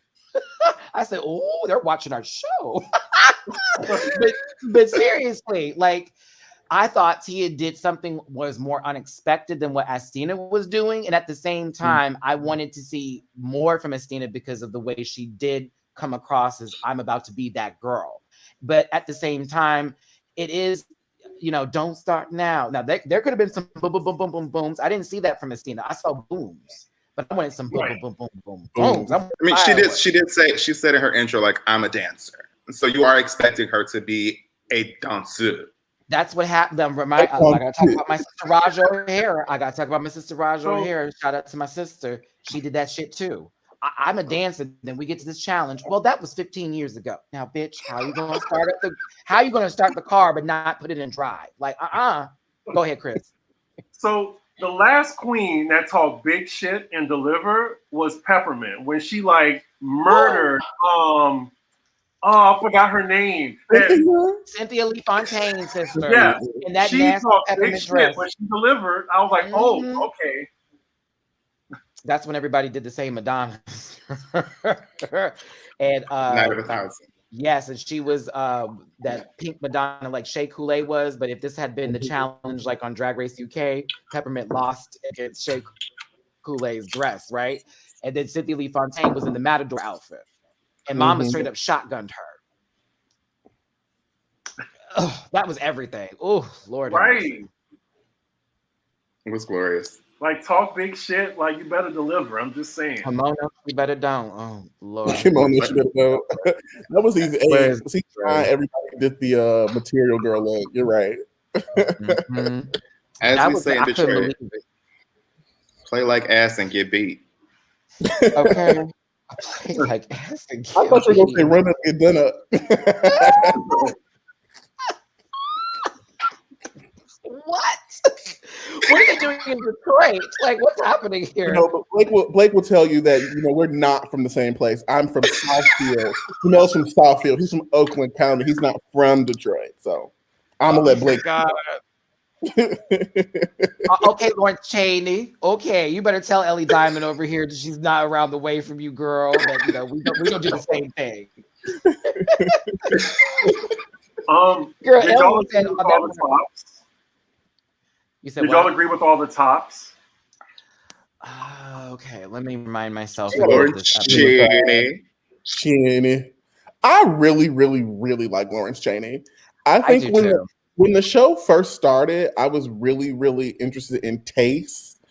I said, oh, they're watching our show. but seriously, like, I thought Tia did something was more unexpected than what Estina was doing. And at the same time, I wanted to see more from Estina because of the way she did come across as I'm about to be that girl. But at the same time, it is, you know, don't start now. Now, there could have been some boom, boom, boom, boom, boom, booms. I didn't see that from Estina. I saw booms, but I wanted some boom, boom, boom, boom, boom, booms. I mean, she said in her intro, like, I'm a dancer. So you are expecting her to be a dancer. That's what happened. I gotta talk about my sister Raja O'Hara. Shout out to my sister. She did that shit too. I'm a dancer. Then we get to this challenge. Well, that was 15 years ago. Now, bitch, how you gonna start the car but not put it in drive? Like, Go ahead, Chris. So the last queen that talked big shit and deliver was Peppermint when she like murdered Oh, I forgot her name. Cynthia Lee Fontaine's sister. Yeah, in that she nasty talked big peppermint shit dress. when she delivered. I was like, oh, okay. That's when everybody did the same Madonna. And Night of 1,000. yes, and she was that pink Madonna like Shea Coulee was, but if this had been the challenge like on Drag Race UK, Peppermint lost against Shea Coulee's dress, right? And then Cynthia Lee Fontaine was in the Matador outfit. And Mama straight up shotgunned her. Oh, that was everything. Oh, Lord. Right. It was glorious. Like, talk big shit. Like, you better deliver. I'm just saying. Kimona, you better don't. Oh, Lord. Kimona, you better don't. That was easy. Everybody did the Material Girl look. You're right. As we say in Detroit, play like ass and get beat. Okay. Play like ass and get I thought you were going to say run up and get done up. What? What are they doing in Detroit? Like, what's happening here? No, but Blake will tell you that we're not from the same place. I'm from Southfield. He knows from Southfield. He's from Oakland County. He's not from Detroit. So I'm gonna let Blake. God. Okay, Lawrence Cheney. Okay, you better tell Ellie Diamond over here that she's not around the way from you, girl. That we don't do the same thing. Girl, did y'all agree with all the tops? You said did y'all agree with all the tops? Okay, let me remind myself. Cheney. I really, really, really like Lawrence Cheney. I think when the show first started, I was really, really interested in Taste.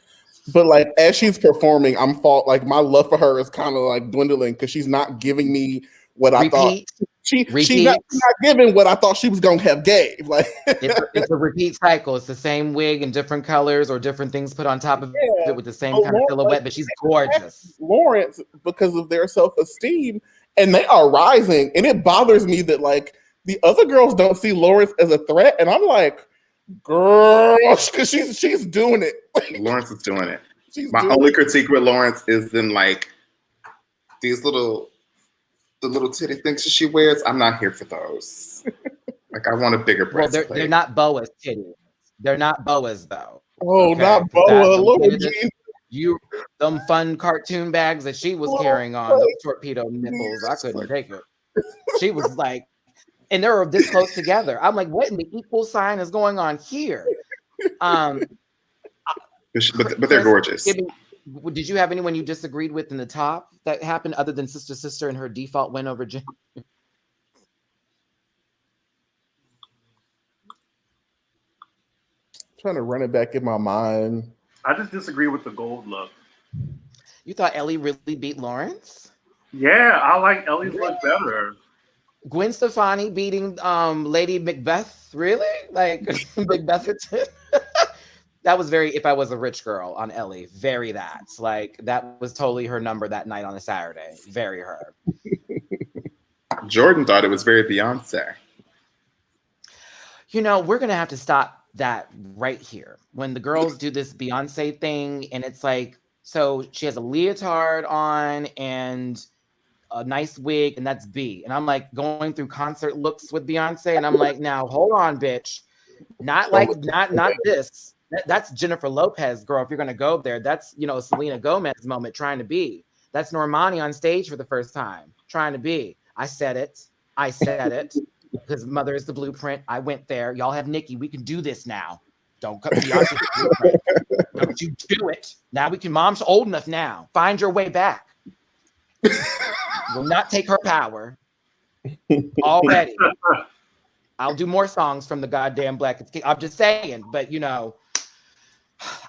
But like as she's performing, my love for her is kind of like dwindling because she's not giving me what I thought. She's not giving what I thought she was gonna have gave. Like it's a repeat cycle. It's the same wig in different colors or different things put on top of it with the same kind of silhouette, but she's gorgeous. Lawrence, because of their self-esteem, and they are rising, and it bothers me that like the other girls don't see Lawrence as a threat, and I'm like, girl, because she's doing it. Lawrence is doing it. My only critique with Lawrence is then like these little titty things that she wears. I'm not here for those. Like I want a bigger breast. Well, they're not boas titties. They're not boas though. Oh, okay? Not boa. Them fun cartoon bags that she was carrying on, those torpedo nipples. I couldn't take it. She was like, and they were this close together. I'm like, what in the equal sign is going on here? But they're gorgeous. Did you have anyone you disagreed with in the top that happened other than Sister and her default win over Jim? Trying to run it back in my mind. I just disagree with the gold look. You thought Ellie really beat Lawrence? Yeah, I like Ellie's look better. Gwen Stefani beating Lady Macbeth? Really? Like Macbetherton? That was very If I Was a Rich Girl on Ellie. Very that. Like, that was totally her number that night on a Saturday. Very her. Jordan thought it was very Beyonce. We're going to have to stop that right here. When the girls do this Beyonce thing, and it's like, so she has a leotard on and a nice wig, and that's B. And I'm like going through concert looks with Beyonce, and I'm like, now, hold on, bitch. Not this. That's Jennifer Lopez, girl. If you're going to go there, that's, Selena Gomez moment trying to be. That's Normani on stage for the first time trying to be. I said it. Because Mother is the blueprint. I went there. Y'all have Nikki. We can do this now. Don't cut Beyonce. Don't you do it. Now we can. Mom's old enough now. Find your way back. Will not take her power. Already. I'll do more songs from the goddamn Black. I'm just saying. But,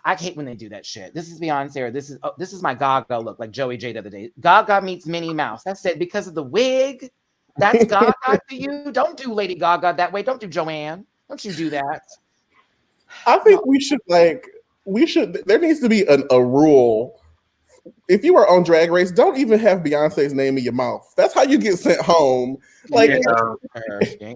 I hate when they do that shit. This is Beyonce, or this is my Gaga look, like Joey J the other day. Gaga meets Minnie Mouse. That's it, because of the wig. That's Gaga to you. Don't do Lady Gaga that way. Don't do Joanne. Don't you do that. I think there needs to be a rule. If you are on Drag Race, don't even have Beyonce's name in your mouth. That's how you get sent home. Like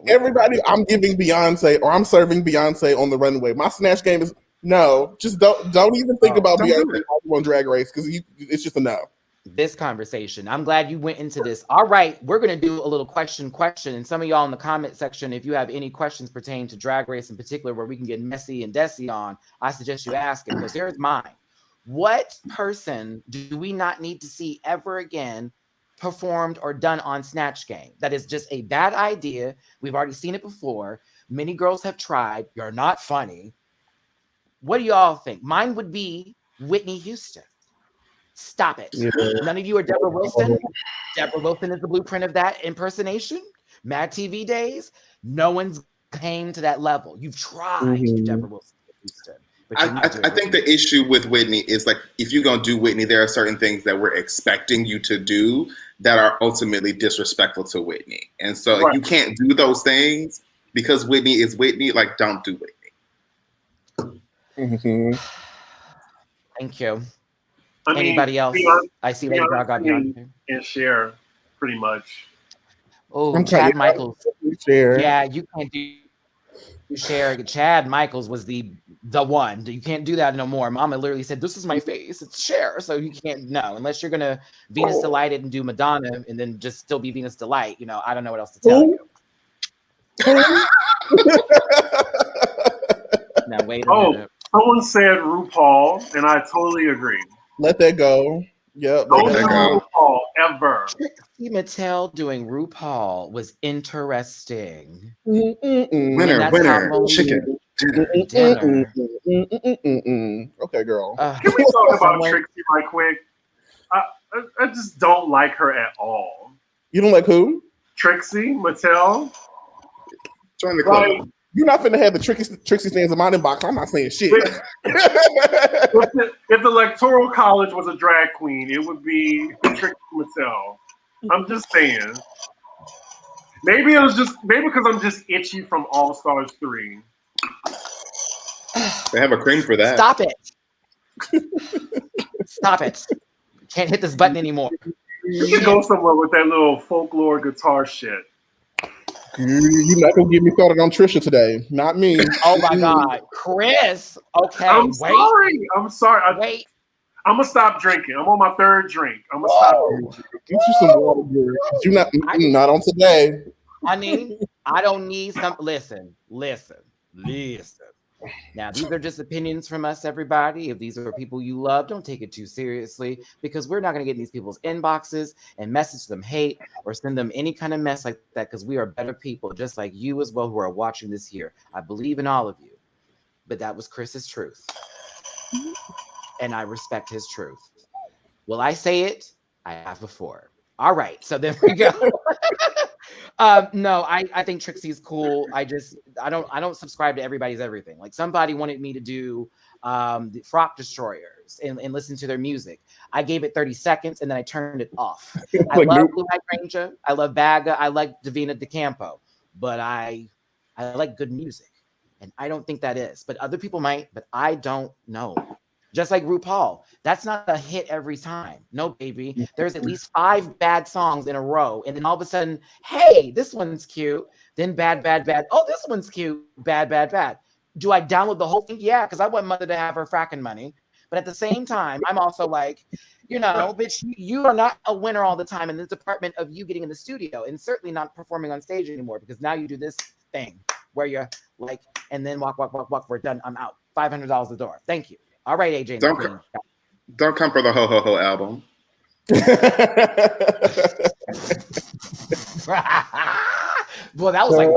everybody, I'm giving Beyonce or I'm serving Beyonce on the runway. My snatch game is no. Just don't even think about Beyonce on Drag Race because it's just a no. this conversation. I'm glad you went into this. All right, we're going to do a little question. And some of y'all in the comment section, if you have any questions pertaining to Drag Race in particular, where we can get messy and desi on, I suggest you ask it, because here's mine. What person do we not need to see ever again performed or done on Snatch Game? That is just a bad idea. We've already seen it before. Many girls have tried. You're not funny. What do y'all think? Mine would be Whitney Houston. Stop it. Yeah. None of you are Deborah Wilson. Deborah Wilson is the blueprint of that impersonation. Mad TV days. No one's came to that level. You've tried, Deborah Wilson. I think the issue with Whitney is, like, if you're going to do Whitney, there are certain things that we're expecting you to do that are ultimately disrespectful to Whitney. And so if you can't do those things because Whitney is Whitney, like, don't do Whitney. Thank you. I mean, anybody else? I see Lady Gaga and Cher, pretty much. Oh, Chad Michaels. Yeah, you can't do Cher. Chad Michaels was the one. You can't do that no more. Mama literally said, "This is my face. It's Cher." So you can't unless you're gonna Venus Delight it and do Madonna and then just still be Venus Delight. I don't know what else to tell you. Now wait a minute. Someone said RuPaul, and I totally agree. Let that go. Yep. Don't do RuPaul ever. Trixie Mattel doing RuPaul was interesting. Winner, chicken. Dinner. Okay, girl. Can we talk about Trixie right quick? I just don't like her at all. You don't like who? Trixie Mattel. Join the club. You're not finna have the Trixie stands in my inbox. I'm not saying shit. If the Electoral College was a drag queen, it would be Trixie Mattel. I'm just saying. Maybe because I'm just itchy from All Stars 3. They have a cream for that. Stop it. Stop it. Can't hit this button anymore. You can go somewhere with that little folklore guitar shit. You're not gonna get me started on Trisha today. Not me. Oh my God, Chris. Okay, I'm sorry. Wait. I'm gonna stop drinking. I'm on my third drink. I'm gonna stop drinking. Get you some water, girl. You're not on today. Honey, I don't need some. Listen. Now, these are just opinions from us, everybody. If these are people you love, don't take it too seriously, because we're not going to get in these people's inboxes and message them hate or send them any kind of mess like that, because we are better people, just like you as well, who are watching this here. I believe in all of you. But that was Chris's truth. And I respect his truth. Will I say it? I have before. All right. So there we go. No, I think Trixie's cool. I don't subscribe to everybody's everything. Like, somebody wanted me to do the Frock Destroyers and listen to their music. I gave it 30 seconds and then I turned it off. I love Blue Hydrangea. I love Baga. I like Davina DeCampo, but I like good music, and I don't think that is. But other people might, but I don't know. Just like RuPaul, that's not a hit every time. No, baby. There's at least 5 bad songs in a row. And then all of a sudden, hey, this one's cute. Then bad. Oh, this one's cute. Bad. Do I download the whole thing? Yeah, because I want Mother to have her fracking money. But at the same time, I'm also like, bitch, you are not a winner all the time in the department of you getting in the studio, and certainly not performing on stage anymore, because now you do this thing where you're like, and then walk, we're done. I'm out. $500 the door. Thank you. All right, AJ. Don't come for the Ho Ho Ho album. Well, that was like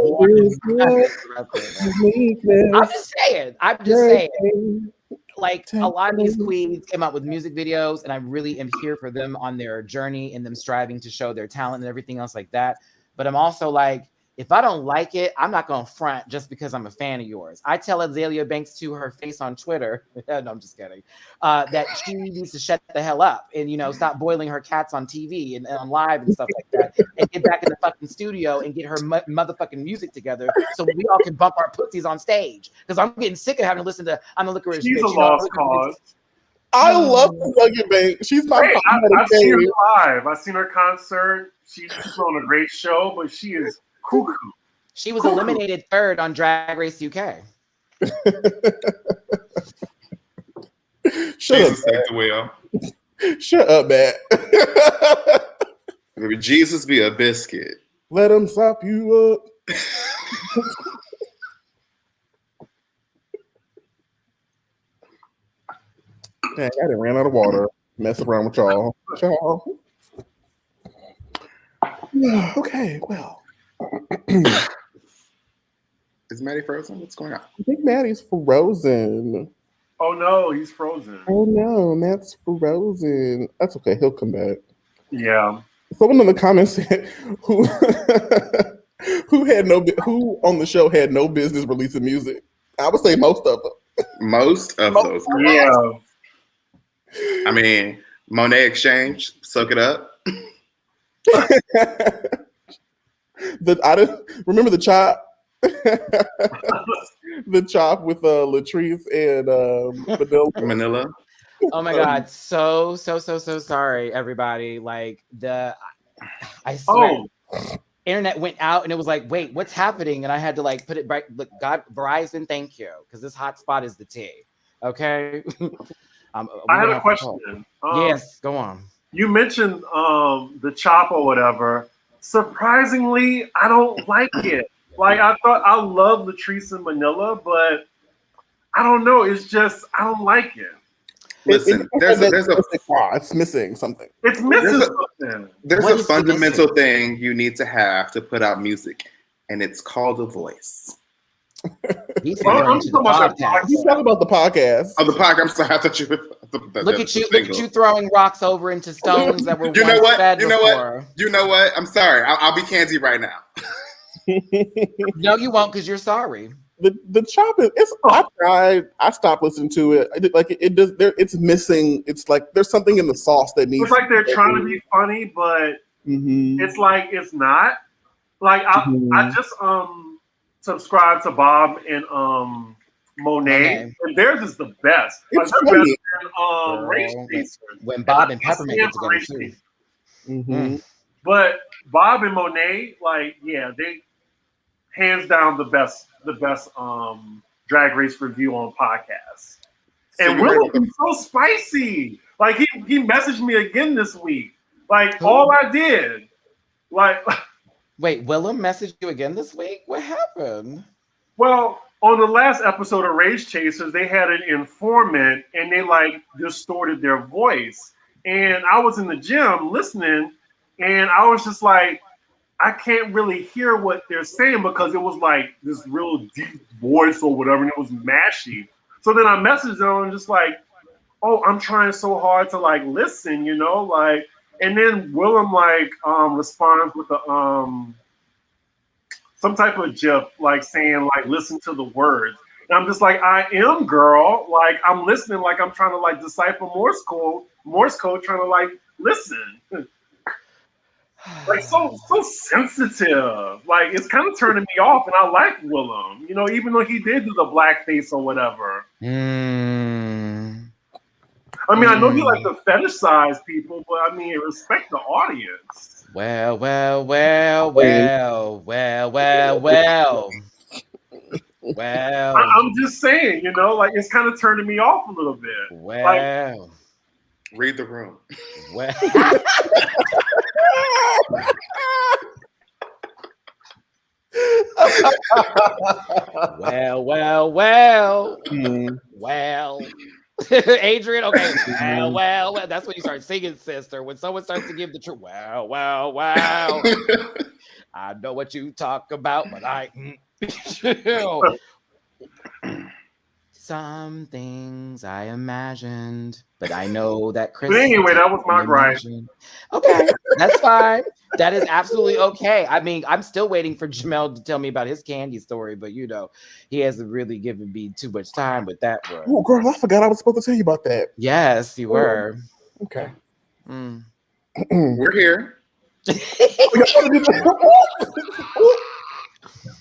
I'm just saying. Like, a lot of these queens came out with music videos, and I really am here for them on their journey and them striving to show their talent and everything else like that. But I'm also like, if I don't like it, I'm not going to front just because I'm a fan of yours. I tell Azalea Banks to her face on Twitter, no, I'm just kidding, that she needs to shut the hell up and, stop boiling her cats on TV and on live and stuff like that, and get back in the fucking studio and get her motherfucking music together so we all can bump our pussies on stage. Because I'm getting sick of having to listen to I'm a Licorice She's Bitch. A lost cause. I love Azalea Banks. She's my I've seen her live. I've seen her concert. She's on a great show, but she is cuckoo. She was eliminated 3rd on Drag Race UK. Shut up, the wheel. Shut up, Matt. Maybe Jesus be a biscuit. Let him sop you up. Dang, I done ran out of water. Messing around with y'all. Okay, well. Is Matty frozen? What's going on? I think Matty's frozen. Oh no, he's frozen. Oh no, Matt's frozen. That's okay. He'll come back. Yeah. Someone in the comments said who who on the show had no business releasing music. I would say most of them. Most of those. Yeah. I mean, Monet Exchange, suck it up. I didn't remember the chop. The chop with Latrice and Manila. Oh my God, so sorry, everybody. Like I swear, internet went out and it was like, wait, what's happening? And I had to like put it right. Look, God, Verizon, thank you, because this hotspot is the T. Okay. I had a question. Yes, go on. You mentioned the chop or whatever. Surprisingly, I don't like it. Like I thought, I love Latrice and Manila, but I don't know. It's just I don't like it. Listen, it's missing something. It's missing something. There's a fundamental thing you need to have to put out music, and it's called a voice. He's talking about the podcast. Oh, the podcast. I'm sorry. I thought you. Look at you throwing rocks over into stones that were You know what? fed You know before. what? You know what? I'm sorry. I'll be candy right now. No, you won't, because you're sorry. The chop is. I tried. I stopped listening to it. It does. It's missing. It's like there's something in the sauce that needs. It's like they're trying to be funny, but it's like it's not. Like I just subscribe to Bob and Monet, and theirs is the best. Like, It's they're funny. better than Race Chasers. When Bob and Peppermint get together too. But Bob and Monet, like, yeah, they hands down the best drag race review on podcasts. And Will is so spicy. Like he messaged me again this week. Like all I did, like. Wait, Willem messaged you again this week? What happened? Well, on the last episode of Race Chasers, they had an informant and they like distorted their voice. And I was in the gym listening, and I was just like, I can't really hear what they're saying because it was like this real deep voice or whatever, and it was mashy. So then I messaged them and just like, oh, I'm trying so hard to like listen, you know, like. And then Willem like responds with some type of gif, like saying like listen to the words. And I'm just like, I am, girl. Like I'm listening, like I'm trying to like decipher Morse code, trying to like listen. Like so sensitive. Like it's kind of turning me off, and I like Willem, you know, even though he did do the blackface or whatever. I mean, I know you like to fetishize people, but I mean, respect the audience. Well. I'm just saying, you know, like it's kind of turning me off a little bit. Well, like, read the room. Well. Well. Adrian, okay. Well, that's when you start singing, sister. When someone starts to give the truth, well. I know what you talk about, but some things I imagined, but I know that Chris. But anyway, that was my gripe. Okay, that's fine. That is absolutely okay. I mean, I'm still waiting for Jamil to tell me about his candy story, but you know, he hasn't really given me too much time with that one. Oh, girl, I forgot I was supposed to tell you about that. Yes, you were. Okay. We're here.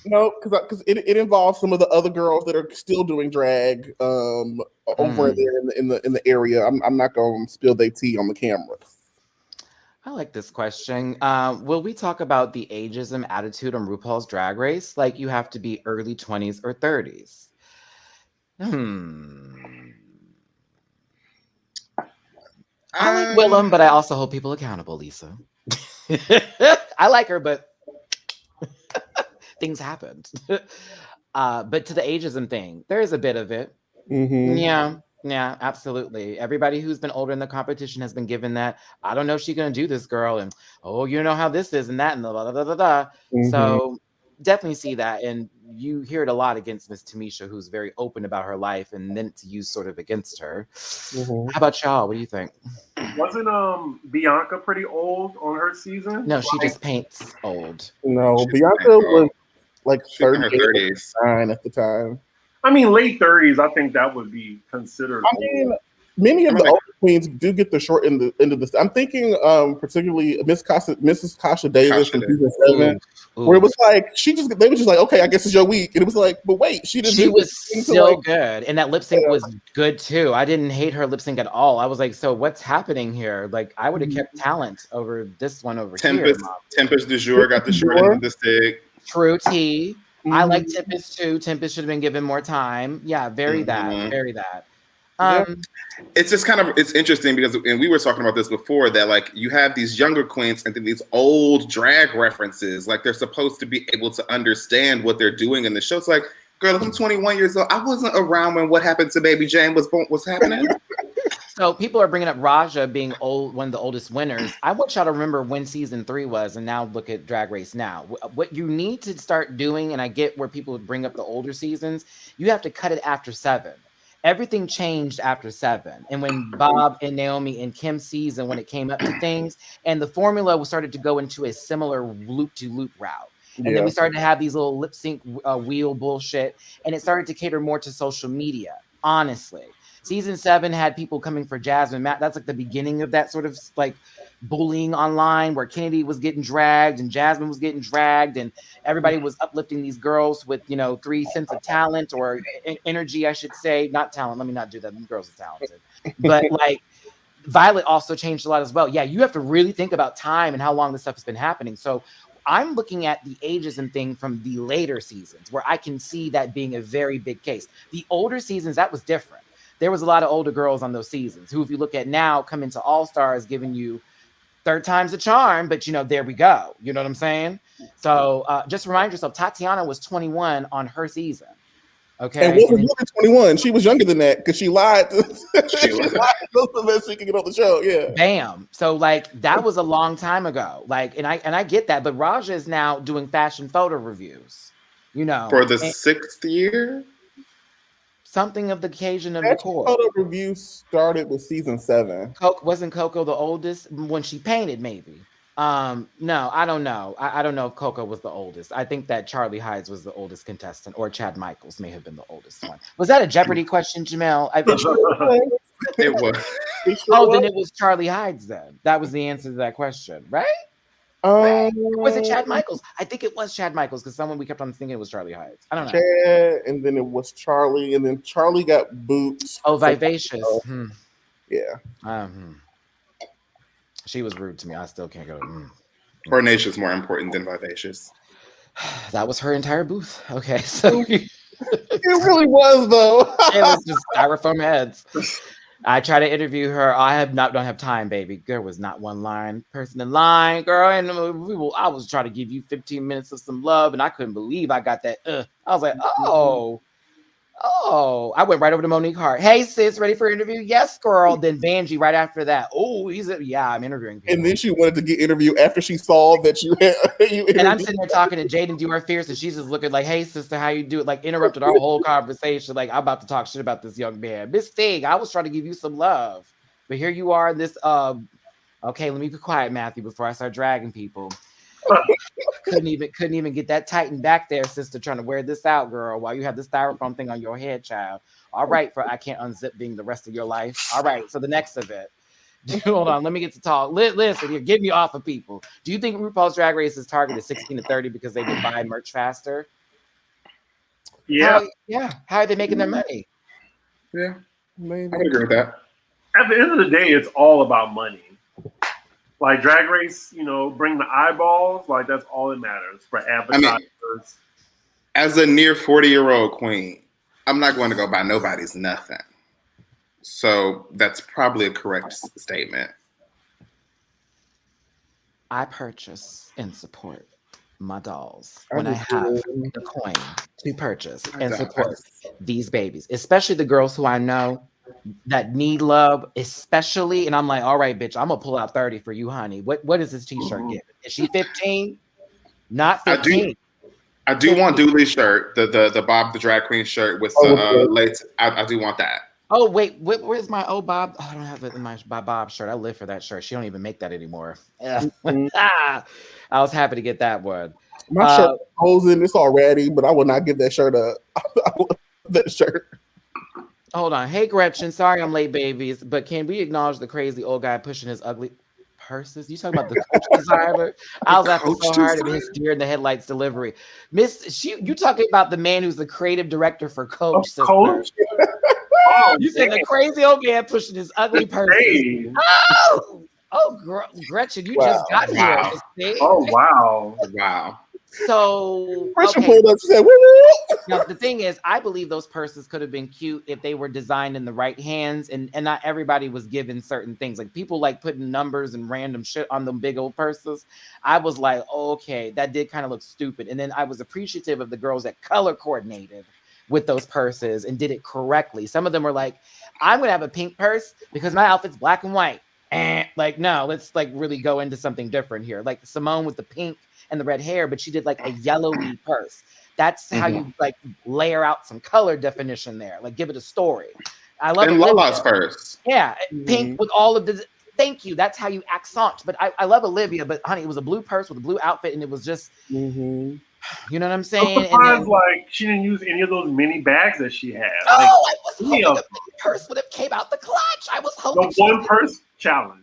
No, because it involves some of the other girls that are still doing drag over there in the area. I'm not going to spill their tea on the camera. I like this question. Will we talk about the ageism attitude on RuPaul's Drag Race? Like you have to be early 20s or 30s. I like Willem, but I also hold people accountable, Lisa. I like her, but things happened. But to the ageism thing, there is a bit of it. Mm-hmm. Yeah, absolutely. Everybody who's been older in the competition has been given that. I don't know if she's gonna do this, girl, and oh, you know how this is, and that, and the blah, blah, blah, blah. Mm-hmm. So definitely see that, and you hear it a lot against Miss Tamisha, who's very open about her life, and then it's used sort of against her. Mm-hmm. How about y'all? What do you think? Wasn't Bianca pretty old on her season? No, she just paints old. No, She's Bianca like, was like she's in her 38, 30s. 39 at the time. I mean, late 30s. I think that would be considered. I mean, many of the older queens do get the short end of the. I'm thinking, particularly Mrs. Kasha Davis from season 7, where it was like they were just like, okay, I guess it's your week, and it was like, but wait, she was so good, and that lip sync was good too. I didn't hate her lip sync at all. I was like, so what's happening here? Like, I would have kept talent over this one over here. Tempest du jour got the short end of the stick. True tea. I like Tempest too. Tempest should have been given more time. Yeah, very that. It's just it's interesting because, and we were talking about this before, that like you have these younger queens and then these old drag references, like they're supposed to be able to understand what they're doing in the show. It's like, girl, I'm 21 years old. I wasn't around when What Happened to Baby Jane was happening. So people are bringing up Raja being one of the oldest winners. I want y'all to remember when season 3 was, and now look at Drag Race now. What you need to start doing, and I get where people would bring up the older seasons, you have to cut it after 7. Everything changed after 7. And when Bob and Naomi and Kim's season, when it came up to things, and the formula started to go into a similar loop-to-loop route. And then we started to have these little lip sync wheel bullshit, and it started to cater more to social media, honestly. Season 7 had people coming for Jasmine. That's like the beginning of that sort of like bullying online, where Kennedy was getting dragged and Jasmine was getting dragged, and everybody was uplifting these girls with 3 cents of talent or energy, I should say. Not talent. Let me not do that. These girls are talented, but like Violet also changed a lot as well. Yeah, you have to really think about time and how long this stuff has been happening. So I'm looking at the ageism thing from the later seasons, where I can see that being a very big case. The older seasons, that was different. There was a lot of older girls on those seasons who, if you look at now, come into All Stars giving you 3rd time's the charm, but there we go. You know what I'm saying? So just remind yourself, Tatiana was 21 on her season. Okay. And wasn't even 21. She was younger than that because she lied. She lied so that she could get on the show. Yeah. Bam. So like that was a long time ago. Like, and I get that, but Raja is now doing fashion photo reviews. For the 6th year. Something of the occasion of the court. Photo review started with season 7. Wasn't Coco the oldest when she painted? Maybe. No, I don't know. I don't know if Coco was the oldest. I think that Charlie Hides was the oldest contestant, or Chad Michaels may have been the oldest one. Was that a Jeopardy question, Jamil? It was. Then it was Charlie Hides. Then that was the answer to that question, right? Was it Chad Michaels? I think it was Chad Michaels, because we kept on thinking it was Charlie Hides. I don't know. Chad, and then it was Charlie, and then Charlie got boots. Oh, Vivacious. Yeah. She was rude to me. I still can't go. Coronation is more important than Vivacious. That was her entire booth. Okay, so it really was, though. It was just styrofoam heads. I tried to interview her. Don't have time, baby. There was not one person in line, girl. And I was trying to give you 15 minutes of some love, and I couldn't believe I got that. I was like, I went right over to Monique Hart. Hey, sis, ready for interview? Yes, girl. Then Vanjie right after that. Oh, I'm interviewing people. And then she wanted to get interviewed after she saw that you had. And I'm sitting there talking to Jaden Dewar Fierce, and she's just looking like, hey, sister, how you do it? Like, interrupted our whole conversation. Like, I'm about to talk shit about this young man. Miss Thing, I was trying to give you some love. But here you are in this, okay, let me be quiet, Matthew, before I start dragging people. couldn't even get that tightened back there, sister, trying to wear this out, girl, while you have this styrofoam thing on your head, child. All right, I can't unzip being the rest of your life. All right, so the next of it. Hold on, let me get to talk. Listen here, get me off of people. Do you think RuPaul's Drag Race's target is 16 to 30 because they can buy merch faster? Yeah. How are they making their money? Yeah, I would agree with that. At the end of the day, it's all about money. Like Drag Race, bring the eyeballs. Like that's all that matters for advertisers. As a near 40-year-old queen, I'm not going to go buy nobody's nothing. So that's probably a correct statement. I purchase and support my dolls I when I just have do. the coin to purchase I and don't- support these babies, especially the girls who I know that need love, especially. And I'm like, all right, bitch, I'm gonna pull out 30 for you, honey. What is this t-shirt giving? Is she 15? Not I 15. do want Dooley's shirt, the Bob the Drag Queen shirt with the lace. I do want that. Oh wait, where's my old Bob? Oh, I don't have it in my Bob shirt. I live for that shirt. She don't even make that anymore. I was happy to get that one. My shirt holes in this already, but I will not give that shirt up. I love that shirt. Hold on. Hey Gretchen, sorry I'm late, babies, but can we acknowledge the crazy old guy pushing his ugly purses? You talking about the coach designer? I was laughing so hard at his deer in the headlights delivery. You talking about the man who's the creative director for Coach? Coach? You said the crazy old man pushing his ugly purses. Hey. Gretchen, you just got here. Oh wow. Wow. So Gretchen pulled up and said, woo. Now the thing is, I believe those purses could have been cute if they were designed in the right hands, and not everybody was given certain things. Like people like putting numbers and random shit on them big old purses. I was like, okay, that did kind of look stupid. And then I was appreciative of the girls that color coordinated with those purses and did it correctly. Some of them were like, I'm gonna have a pink purse because my outfit's black and white. And like, no, let's like really go into something different here. Like Simone with the pink and the red hair, but she did like a yellowy purse. That's how you like layer out some color definition there. Like give it a story. I love Lala's purse. Yeah, pink with all of the. Thank you. That's how you accent. But I love Olivia. But honey, it was a blue purse with a blue outfit, and it was just. You know what I'm saying? And then, like she didn't use any of those mini bags that she had. Oh, like, I was hoping the purse would have came out the clutch. I was hoping the one purse challenge.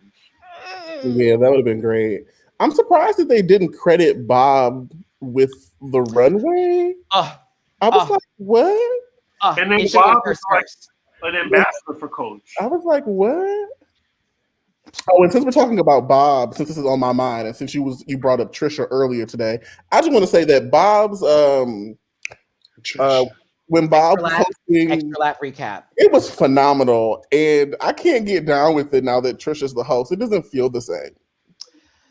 Yeah, that would have been great. I'm surprised that they didn't credit Bob with the runway. I was like, what? And then Bob was like an ambassador for Coach. I was like, what? Oh, and since we're talking about Bob, since this is on my mind, and since you brought up Trisha earlier today, I just want to say that Bob's when Bob was hosting Extra Lap Recap, it was phenomenal, and I can't get down with it now that Trisha's the host. It doesn't feel the same.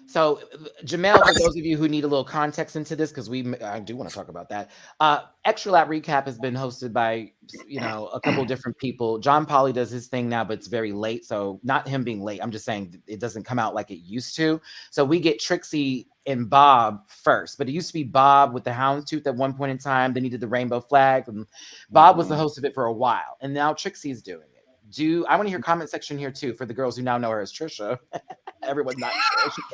So, Jamil, for those of you who need a little context into this, because I do want to talk about that. Extra Lap Recap has been hosted by, a couple of different people. John Polly does his thing now, but it's very late. So, not him being late. I'm just saying it doesn't come out like it used to. So, we get Trixie and Bob first, but it used to be Bob with the houndstooth at one point in time. Then he did the rainbow flag, and Bob was the host of it for a while, and now Trixie's doing it. I want to hear comment section here too for the girls who now know her as Trisha. Everyone's not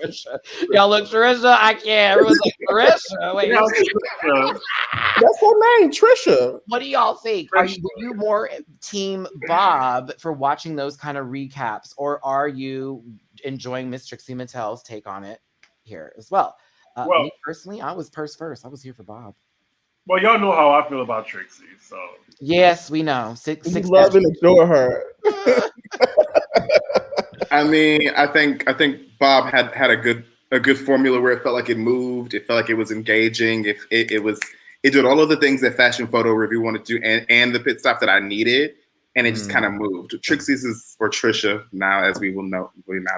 Trisha. Y'all look Trisha. I can't. Everyone's like Trisha. Wait, that's her name, Trisha. What do y'all think? Were you more team Bob for watching those kind of recaps, or are you enjoying Miss Trixie Mattel's take on it here as well? Me personally, I was purse first. I was here for Bob. Well, y'all know how I feel about Trixie, so yes, we know. You love and adore her. I mean, I think Bob had a good formula where it felt like it moved. It felt like it was engaging. It did all of the things that Fashion Photo Review wanted to do, and the pit stop that I needed, and it just kind of moved. Trixie's or Trisha now, as we now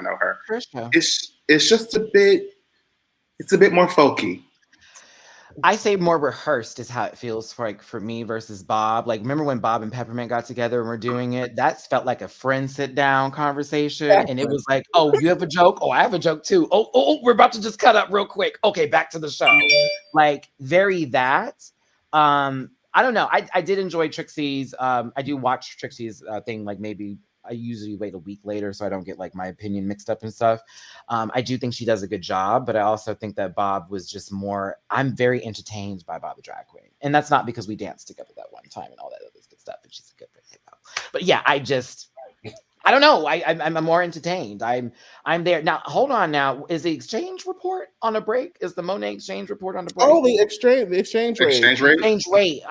know her. Trisha. It's just a bit more folky. I say more rehearsed is how it feels for me versus Bob. Like, remember when Bob and Peppermint got together and were doing it? That felt like a friend sit down conversation. And it was like, oh, you have a joke? Oh, I have a joke too. Oh, we're about to just cut up real quick. Okay, back to the show. Like, very that. I don't know. I did enjoy Trixie's. I do watch Trixie's thing, like maybe I usually wait a week later so I don't get like my opinion mixed up and stuff. I do think she does a good job, but I also think that Bob was just more, I'm very entertained by Bob the Drag Queen. And that's not because we danced together that one time and all that other good stuff. And she's a good person. But yeah, I don't know. I'm more entertained. I'm there. Now, hold on now. Is the exchange report on a break? Is the Monet exchange report on a break? Oh, the exchange rate.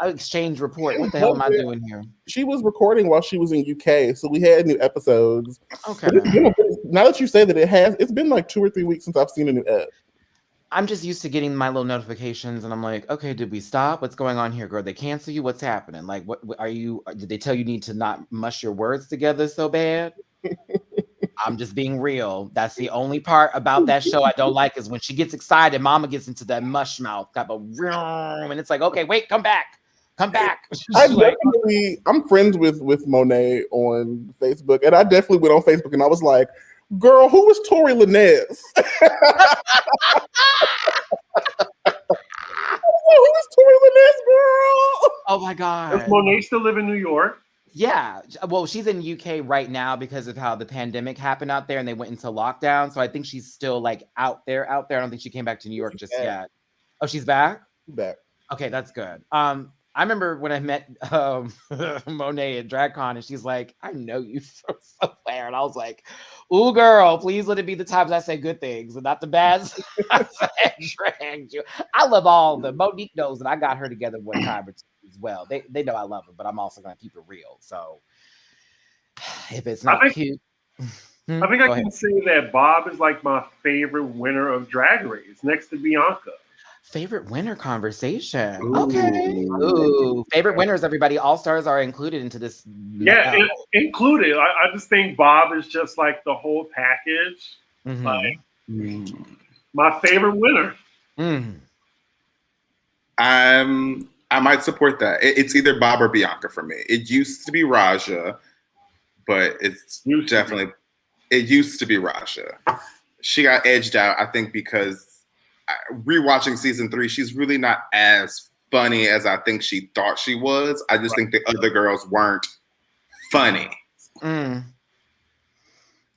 Exchange report. What the hell am I doing here? She was recording while she was in UK, so we had new episodes. Okay. Now that you say that it's been like 2 or 3 weeks since I've seen a new ep. I'm just used to getting my little notifications, and I'm like, okay, did we stop? What's going on here, girl? They cancel you? What's happening? Like, what are you? Did they tell you need to not mush your words together so bad? I'm just being real. That's the only part about that show I don't like is when she gets excited, mama gets into that mush mouth type of room, and it's like, okay, wait, come back. I'm friends with Monet on Facebook, and I definitely went on Facebook and I was like, girl, who is Tory Lanez? Who is Tory Lanez, girl? Oh my God. Does Monet still live in New York? Yeah. Well, she's in UK right now because of how the pandemic happened out there and they went into lockdown. So I think she's still like out there. I don't think she came back to New York just yet. Oh, she's back? Back. Okay, that's good. I remember when I met Monet at DragCon, and she's like, I know you from somewhere. And I was like, ooh, girl, please let it be the times I say good things and not the bad. I dragged you. I love all of them. Monique knows that I got her together one time or two as well. They know I love her, but I'm also going to keep it real. So if it's not cute. I think I can say that Bob is like my favorite winner of Drag Race next to Bianca. Favorite winner conversation. Ooh. Okay. Ooh. Favorite winners, everybody. All stars are included into this. Yeah, included. I just think Bob is just like the whole package. Mm-hmm. Like my favorite winner. Mm. I might support that. It's either Bob or Bianca for me. It used to be Raja, but it used to be Raja. She got edged out, I think, because rewatching season 3, she's really not as funny as I think she thought she was. I just think the other girls weren't funny. Mm.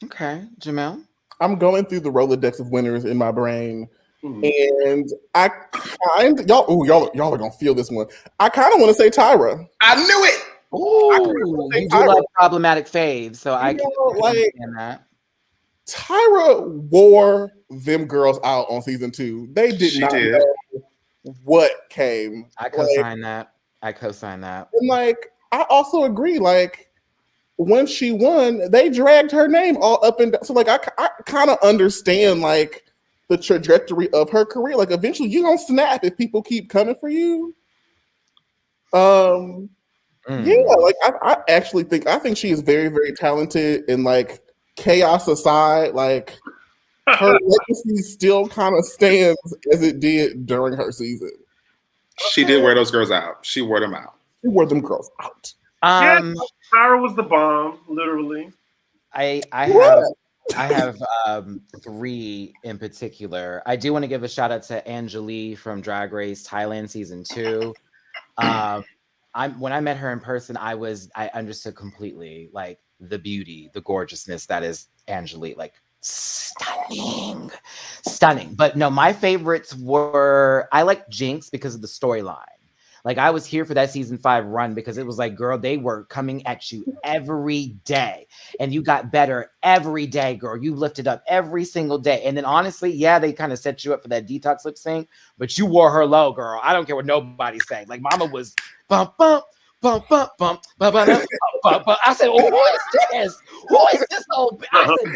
Okay, Jamil? I'm going through the Rolodex of winners in my brain, and I kind y'all are gonna feel this one. I kind of want to say Tyra. I knew it. Ooh, you do like problematic faves, so I can understand that. Tyra wore them girls out on season 2. They did not know what came. I co-sign that. And like, I also agree. Like, when she won, they dragged her name all up and down. So like, I kind of understand like the trajectory of her career. Like, eventually, you gonna snap if people keep coming for you. Yeah. Like, I actually think she is very, very talented and like. Chaos aside, like her legacy still kind of stands as it did during her season. She did wear those girls out. She wore them out. She wore them girls out. Yeah, Tyra was the bomb, literally. I have 3 in particular. I do want to give a shout out to Angelique from Drag Race Thailand season 2. When I met her in person, I understood completely like the beauty, the gorgeousness that is Angelique, like stunning. But no, my favorites were, I like Jinx because of the storyline. Like I was here for that season 5 run because it was like, girl, they were coming at you every day and you got better every day, girl. You lifted up every single day. And then honestly, yeah, they kind of set you up for that detox lip sync, but you wore her low, girl. I don't care what nobody's saying. Like mama was bump, bump, bump, bump, bump, bump, bump, bump, bump, bump. I said, oh, who is this? Who is this old? I said,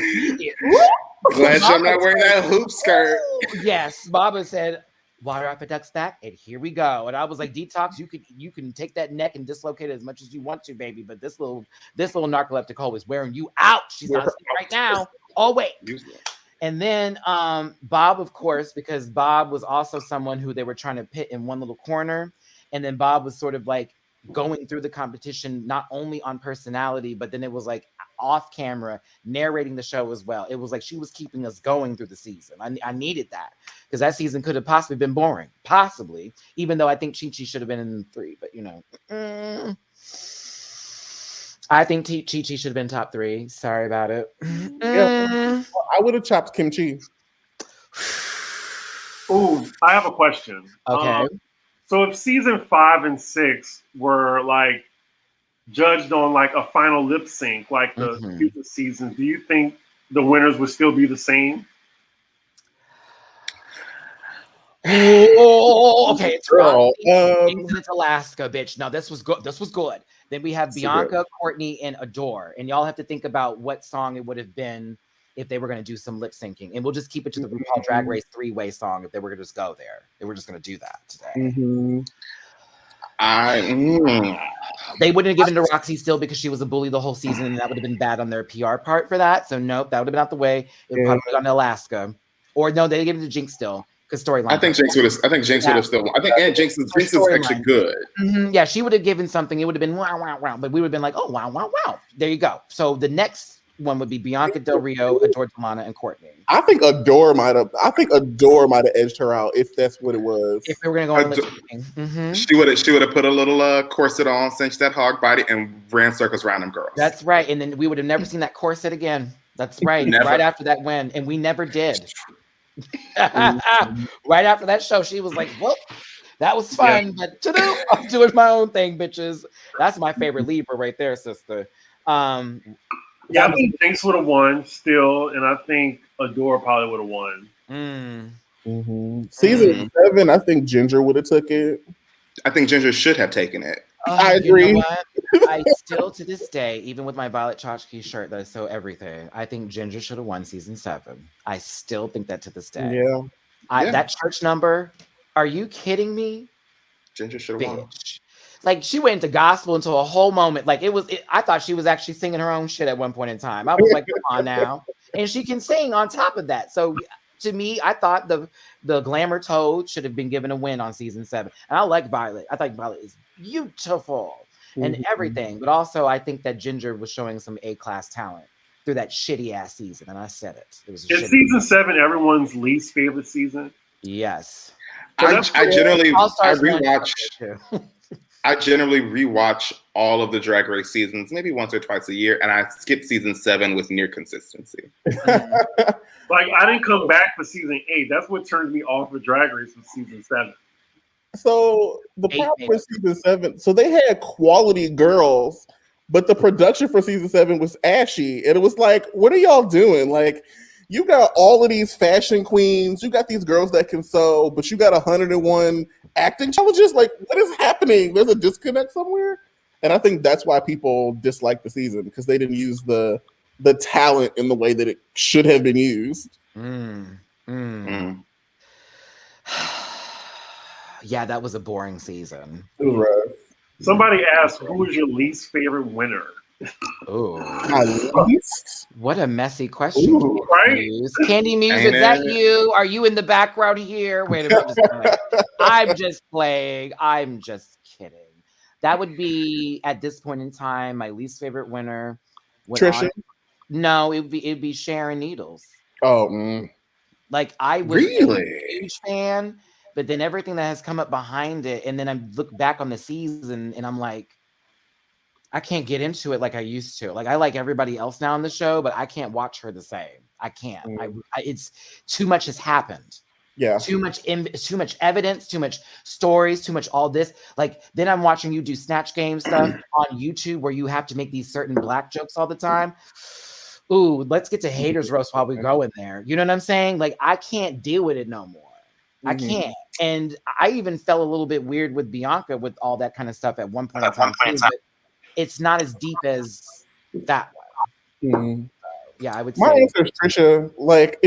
glad I'm not wearing that hoop skirt. Yes, Baba said, water up a duck stack, and here we go. And I was like, detox, you can take that neck and dislocate it as much as you want to, baby. But this little narcoleptic hoe is wearing you out. She's not asleep right now. Oh wait. And then Bob, of course, because Bob was also someone who they were trying to pit in one little corner. And then Bob was sort of like going through the competition, not only on personality, but then it was like off camera narrating the show as well. It was like she was keeping us going through the season. I needed that because that season could have possibly been boring, possibly, even though I think Chi-Chi should have been in 3, but you know, I think Chi-Chi should have been top 3. Sorry about it. Yeah. I would have chopped kimchi. Ooh, I have a question. Okay. So if season 5 and 6 were like judged on like a final lip sync, like the future seasons, do you think the winners would still be the same? Oh, okay. It's it's Alaska, bitch. No, this was good. This was good. Then we have Bianca, Courtney, and Adore, and y'all have to think about what song it would have been if they were going to do some lip syncing, and we'll just keep it to the RuPaul Drag Race 3-way song if they were going to just go there. They were just going to do that today. They wouldn't have given to Roxy still because she was a bully the whole season, and that would have been bad on their PR part for that. So nope, that would have been out the way. It would probably have gone to Alaska, or no, they gave it to Jinx still because storyline. I think Jinx would have. Still. I think Jinx is actually good. Yeah, she would have given something. It would have been wow, wow, wow, but we would have been like, oh wow, wow, wow. There you go. So the next one would be Bianca Del Rio, Adore Delana, and Courtney. I think Adore might have edged her out if that's what it was. If they were gonna go on lip syncing. She would have put a little corset on, cinched that hog body, and ran circles around them girls. That's right, and then we would have never seen that corset again. That's right. Never. Right after that win, and we never did. Right after that show, she was like, "Well, that was fun, but I'm doing my own thing, bitches." That's my favorite Libra right there, sister. Yeah, I think Jinx would have won still, and I think Adore probably would have won. Season 7, I think Ginger would have took it. I think Ginger should have taken it. I agree. You know I still, to this day, even with my Violet Chachki shirt that is so everything, I think Ginger should have won season 7. I still think that to this day. Yeah. That church number, are you kidding me? Ginger should have won. Like, she went into gospel until a whole moment. Like, I thought she was actually singing her own shit at one point in time. I was like, come on now. And she can sing on top of that. So to me, I thought the Glamour Toad should have been given a win on season 7. And I like Violet. I think Violet is beautiful and everything. But also, I think that Ginger was showing some A-class talent through that shitty ass season. And I said it. It was Is season 7 everyone's least favorite season? Yes. I generally rewatch all of the Drag Race seasons, maybe once or twice a year, and I skip season 7 with near consistency. Like, I didn't come back for season 8. That's what turned me off of Drag Race was season 7. So the problem with season 7, so they had quality girls, but the production for season 7 was ashy, and it was like, what are y'all doing? Like, you got all of these fashion queens, you got these girls that can sew, but you got 101 acting challenges. Like, what is happening? There's a disconnect somewhere, and I think that's why people dislike the season, because they didn't use the talent in the way that it should have been used. Yeah, that was a boring season. It was rough. Somebody asked, who is your least favorite winner? Oh, what a messy question. Ooh, right? Candy Muse, is that you? Are you in the background here? Wait a minute. I'm just playing. I'm just kidding. That would be, at this point in time, my least favorite winner. Trisha? No, it'd be Sharon Needles. Oh, like, I was really a huge fan, but then everything that has come up behind it, and then I look back on the season, and I'm like, I can't get into it like I used to. Like, I like everybody else now on the show, but I can't watch her the same. I can't. It's too much has happened. Yeah. Too much evidence, too much stories, too much all this. Like, then I'm watching you do Snatch Game stuff on YouTube where you have to make these certain black jokes all the time. Ooh, let's get to haters roast while we go in there. You know what I'm saying? Like, I can't deal with it no more. I can't. And I even felt a little bit weird with Bianca with all that kind of stuff at one point in time. But it's not as deep as that one. Yeah, I would say. My answer is Trisha. Like,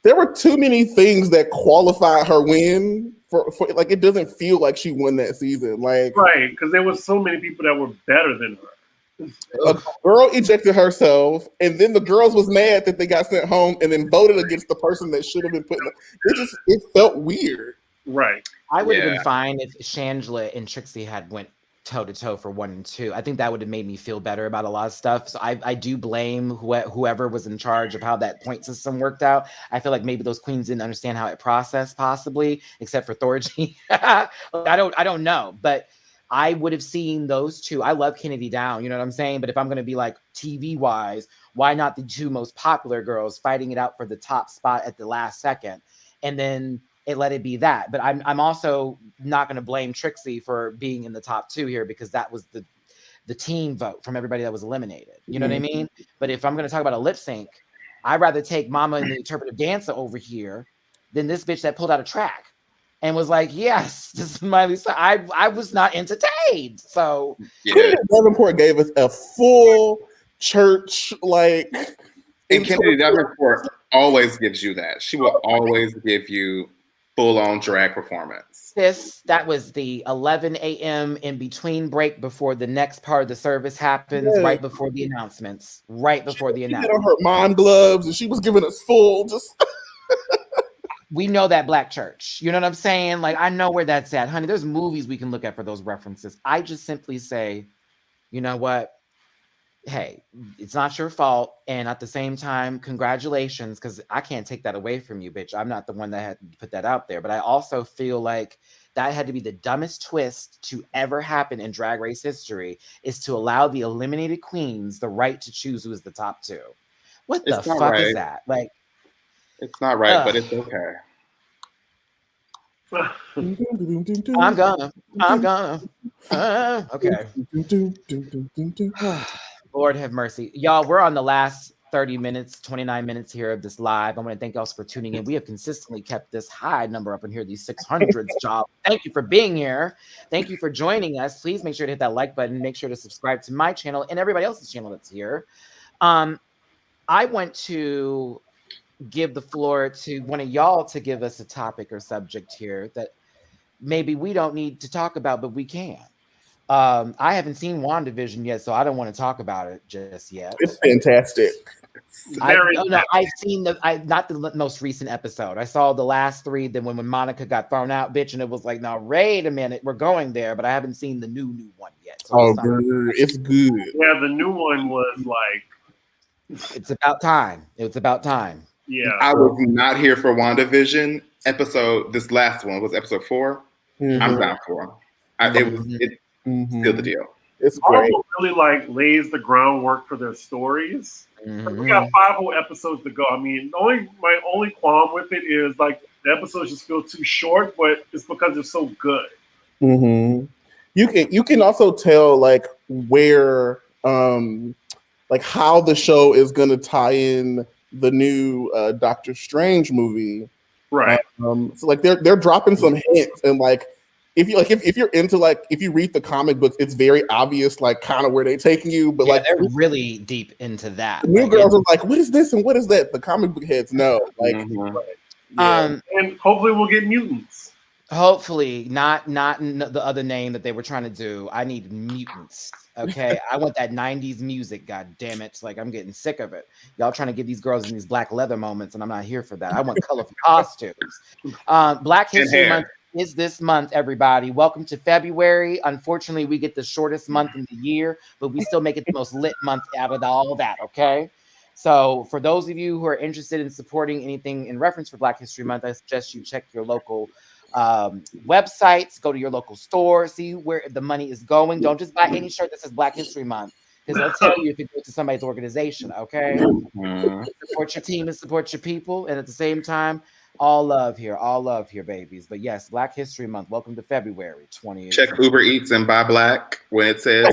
there were too many things that qualified her win for like, it doesn't feel like she won that season. Like, right, because there was so many people that were better than her. A girl ejected herself, and then the girls was mad that they got sent home, and then voted against the person that should have been put. It felt weird. Right. I would have been fine if Shangela and Trixie had went toe to toe for 1 and 2. I think that would have made me feel better about a lot of stuff. So I do blame whoever was in charge of how that point system worked out. I feel like maybe those queens didn't understand how it processed, possibly, except for Thorgy. I don't know, but I would have seen those two. I love Kennedy Down, you know what I'm saying? But if I'm going to be like TV wise, why not the 2 most popular girls fighting it out for the top spot at the last second? And then let it be that. But I'm also not going to blame Trixie for being in the top 2 here, because that was the team vote from everybody that was eliminated. You know what I mean? But if I'm going to talk about a lip sync, I'd rather take Mama and the interpretive dancer over here than this bitch that pulled out a track and was like, yes, this is my least. I was not entertained. So Davenport gave us a full church, like, And Kennedy Davenport always gives you that. She will always give you full-on drag performance. That was the 11 a.m. in between break before the next part of the service happens, right before the announcements. Right before the announcements. She had on her mom gloves and she was giving us full just. We know that Black church. You know what I'm saying? Like, I know where that's at. Honey, there's movies we can look at for those references. I just simply say, you know what? Hey, it's not your fault. And at the same time, congratulations, because I can't take that away from you, bitch. I'm not the one that had to put that out there. But I also feel like that had to be the dumbest twist to ever happen in Drag Race history, is to allow the eliminated queens the right to choose who is the top two. What the fuck is that? Like, it's not right, but it's okay. I'm gonna. Okay. Lord have mercy. Y'all, we're on the last 30 minutes, 29 minutes here of this live. I want to thank y'all for tuning in. We have consistently kept this high number up in here, these 600s, y'all. Thank you for being here. Thank you for joining us. Please make sure to hit that like button. Make sure to subscribe to my channel and everybody else's channel that's here. I want to give the floor to one of y'all to give us a topic or subject here that maybe we don't need to talk about, but we can. I haven't seen WandaVision yet, so I don't want to talk about it just yet. It's fantastic. I've seen not the most recent episode. I saw the last three. Then when Monica got thrown out, bitch, and it was like, now wait a minute, we're going there, but I haven't seen the new one yet. So it's good. Yeah, the new one was like, it's about time. It's about time. Yeah, I was not here for WandaVision episode. This last one was episode 4. Mm-hmm. I'm down for it. Still the deal. It's great. Marvel really like lays the groundwork for their stories. Mm-hmm. We got 5 whole episodes to go. I mean, my only qualm with it is like the episodes just feel too short, but it's because they're so good. Mm-hmm. You can also tell like where like how the show is going to tie in the new Doctor Strange movie, right? So like they're dropping some hints, and like if you're into like if you read the comic books, it's very obvious like kind of where they're taking you, but like they're really deep into that. The new girls are like, what is this and what is that? The comic book heads know, like, and hopefully we'll get mutants. Hopefully, not the other name that they were trying to do. I need mutants. Okay, I want that 90s music. God damn it! Like I'm getting sick of it. Y'all trying to give these girls in these black leather moments, and I'm not here for that. I want colorful costumes. Black History Month is this month, everybody. Welcome to February. Unfortunately, we get the shortest month in the year, but we still make it the most lit month out of all that. Okay. So for those of you who are interested in supporting anything in reference for Black History Month, I suggest you check your local websites, go to your local store, see where the money is going. Don't just buy any shirt that says Black History Month, because they'll tell you if it goes to somebody's organization. Okay, support your team and support your people, and at the same time, all love here, babies. But yes, Black History Month. Welcome to February 20th. Check Uber Eats and buy black when it says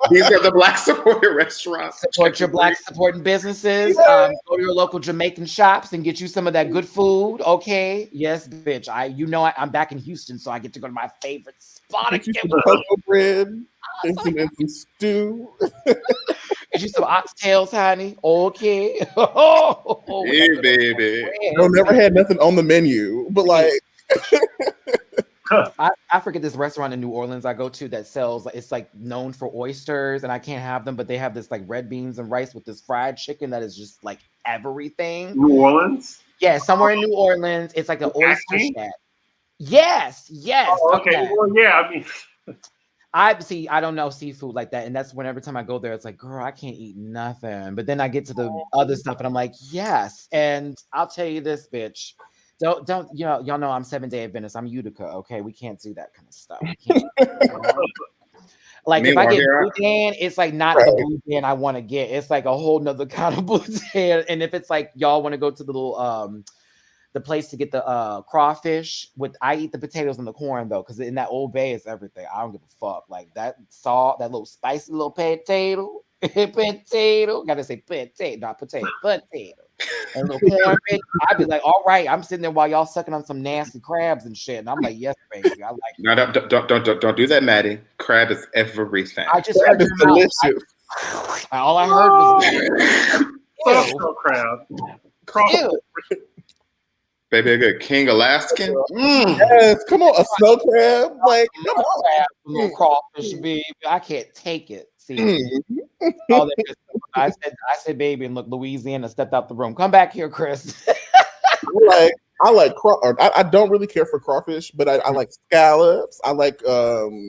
these are the black supported restaurants. Support your black supporting businesses. Go to your local Jamaican shops and get you some of that good food. Okay, yes, bitch. I'm back in Houston, so I get to go to my favorite spot. Get you some cocoa bread and some stew. Get you some oxtails, honey. Okay. Hey, baby. I've never had nothing on the menu, but like I forget this restaurant in New Orleans I go to that sells, it's like known for oysters, and I can't have them, but they have this like red beans and rice with this fried chicken that is just like everything. New Orleans? Yeah, somewhere in New Orleans. It's like an oyster shack. Yes. Oh, okay. Well, yeah, I mean I don't know seafood like that, and that's when every time I go there, it's like, girl, I can't eat nothing. But then I get to the other stuff, and I'm like, yes. And I'll tell you this, bitch. Don't y'all know I'm 7-Day Adventist. I'm Utica. Okay, we can't do that kind of stuff. Like if I get boudin, it's like not the boudin I want to get. It's like a whole nother kind of boudin. And if it's like y'all want to go to the little the place to get the crawfish, I eat the potatoes and the corn though, because in that Old Bay is everything. I don't give a fuck. Like that salt, that little spicy little potato, gotta say potato, not potato. And little corn, I'd be like, all right, I'm sitting there while y'all sucking on some nasty crabs and shit. And I'm like, yes, baby. I like it. No, don't do that, Matty. Crab is everything. I just heard it's delicious. all I heard was Soft shell crab. Ew. Baby, a good King Alaskan. Mm. Yes, come on, a snow crab. Like, come on. Crab, little crawfish, baby. I can't take it. See, all that good stuff. I said, baby, and look, Louisiana stepped out the room. Come back here, Chris. I like I don't really care for crawfish, but I like scallops. I like all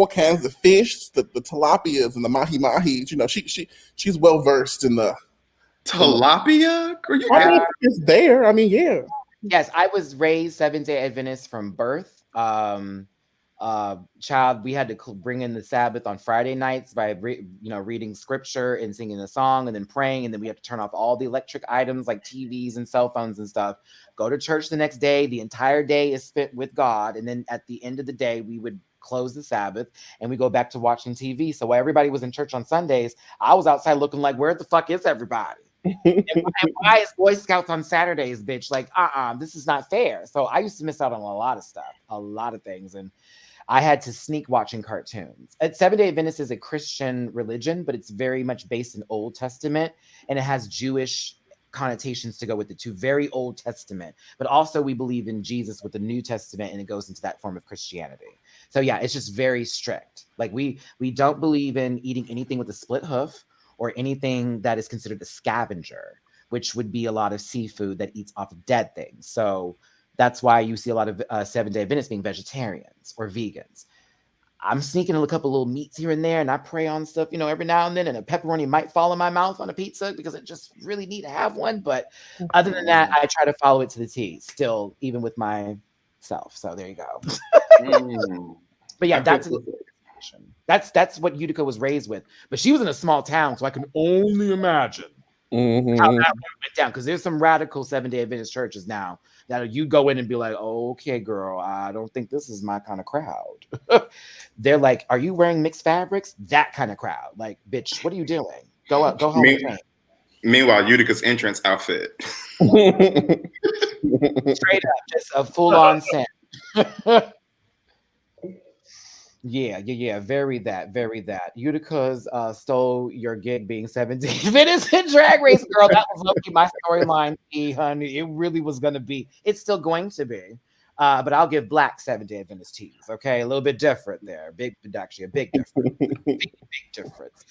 kinds of fish, the tilapias and the mahi-mahis. You know, she's well versed in the tilapia. I mean, it's there. I mean, yeah. Yes, I was raised Seventh-day Adventist from birth. Child, we had to bring in the Sabbath on Friday nights by reading scripture and singing a song and then praying, and then we have to turn off all the electric items like TVs and cell phones and stuff. Go to church the next day. The entire day is spent with God, and then at the end of the day, we would close the Sabbath and we go back to watching TV. So while everybody was in church on Sundays, I was outside looking like, where the fuck is everybody? and why is Boy Scouts on Saturdays, bitch? Like, this is not fair. So I used to miss out on a lot of stuff, a lot of things, and I had to sneak watching cartoons. Seventh-day Adventist is a Christian religion, but it's very much based in Old Testament, and it has Jewish connotations to go with it too. Very Old Testament, but also we believe in Jesus with the New Testament, and it goes into that form of Christianity. So yeah, it's just very strict. Like we don't believe in eating anything with a split hoof or anything that is considered a scavenger, which would be a lot of seafood that eats off of dead things. So that's why you see a lot of Seventh-day Adventists being vegetarians or vegans. I'm sneaking a couple little meats here and there, and I pray on stuff, every now and then, and a pepperoni might fall in my mouth on a pizza because I just really need to have one. But other than that, I try to follow it to the T still, even with myself. So there you go. But yeah, that's what Utica was raised with. But she was in a small town, so I can only imagine how that went down. Because there's some radical Seventh-day Adventist churches now that you go in and be like, oh, okay, girl, I don't think this is my kind of crowd. They're like, are you wearing mixed fabrics? That kind of crowd. Like, bitch, what are you doing? Go home and train. Meanwhile, Utica's entrance outfit. Straight up, just a full-on scent. Yeah, very that. Utica's stole your gig being 17 minutes in Drag Race, girl. That was lucky my storyline, honey. It really was going to be. It's still going to be. But I'll give Black Seventh-day Adventist teas, okay? A little bit different there. A big difference. big difference.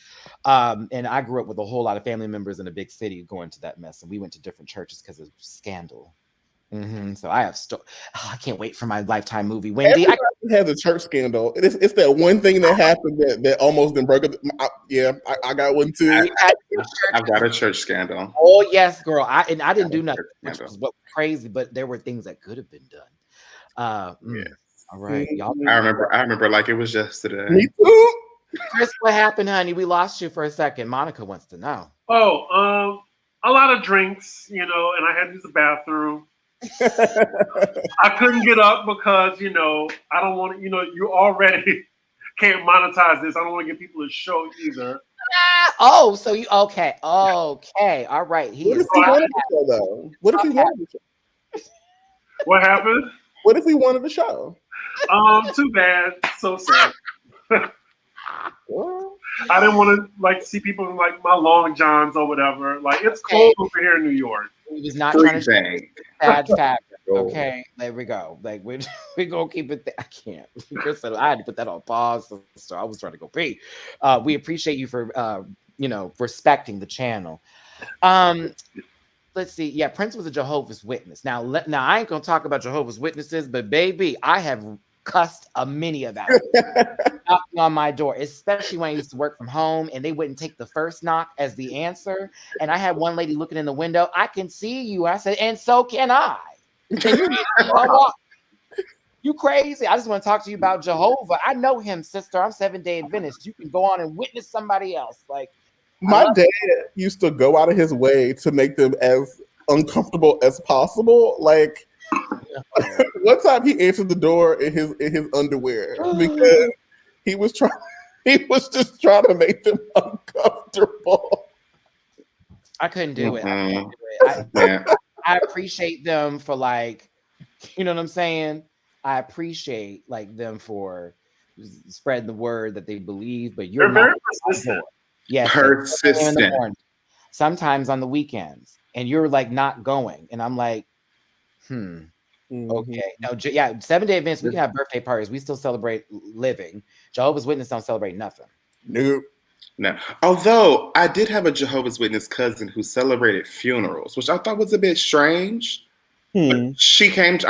And I grew up with a whole lot of family members in a big city going to that mess, and we went to different churches because of scandal. So I have I can't wait for my Lifetime movie. Wendy, I had the church scandal. It's that one thing that happened that almost then broke up. I got one too. I've got a church scandal. Oh yes, girl. I didn't do nothing, which was what crazy, but there were things that could have been done. Yes. All right, y'all. I remember like it was yesterday. Me too. Chris, what happened, honey? We lost you for a second. Monica wants to know. Oh, a lot of drinks, and I had to use the bathroom. I couldn't get up because I don't want to. You already can't monetize this. I don't want to give people a show either. So you okay? All right. What if we wanted the show though? What if we wanted the show? What happened? What if we wanted the show? Too bad. So sad. I didn't want to see people in my long johns or whatever. Like it's cold over here in New York. He was not trying to sad fabric. Okay, there we go. Like we gonna keep it there. I can't. I had to put that on pause. So I was trying to go pee. We appreciate you for respecting the channel. Let's see. Yeah, Prince was a Jehovah's Witness. Now I ain't gonna talk about Jehovah's Witnesses, but baby, I have cussed a many of them knocking on my door, especially when I used to work from home and they wouldn't take the first knock as the answer. And I had one lady looking in the window. I can see you. I said, and so can I. You crazy? I just want to talk to you about Jehovah. I know him, sister. I'm Seventh-day Adventist. You can go on and witness somebody else. Like my dad used to go out of his way to make them as uncomfortable as possible. Like one time he answered the door in his underwear because he was just trying to make them uncomfortable. I couldn't do it. I appreciate them for you know what I'm saying? I appreciate them for spreading the word that they believe, but you're very persistent. Yes, persistent. sometimes on the weekends, and you're like not going, and I'm like, okay, no, yeah, 7-day events. We can have birthday parties. We still celebrate living. Jehovah's Witnesses don't celebrate nothing. Nope. No. Although I did have a Jehovah's Witness cousin who celebrated funerals, which I thought was a bit strange. But I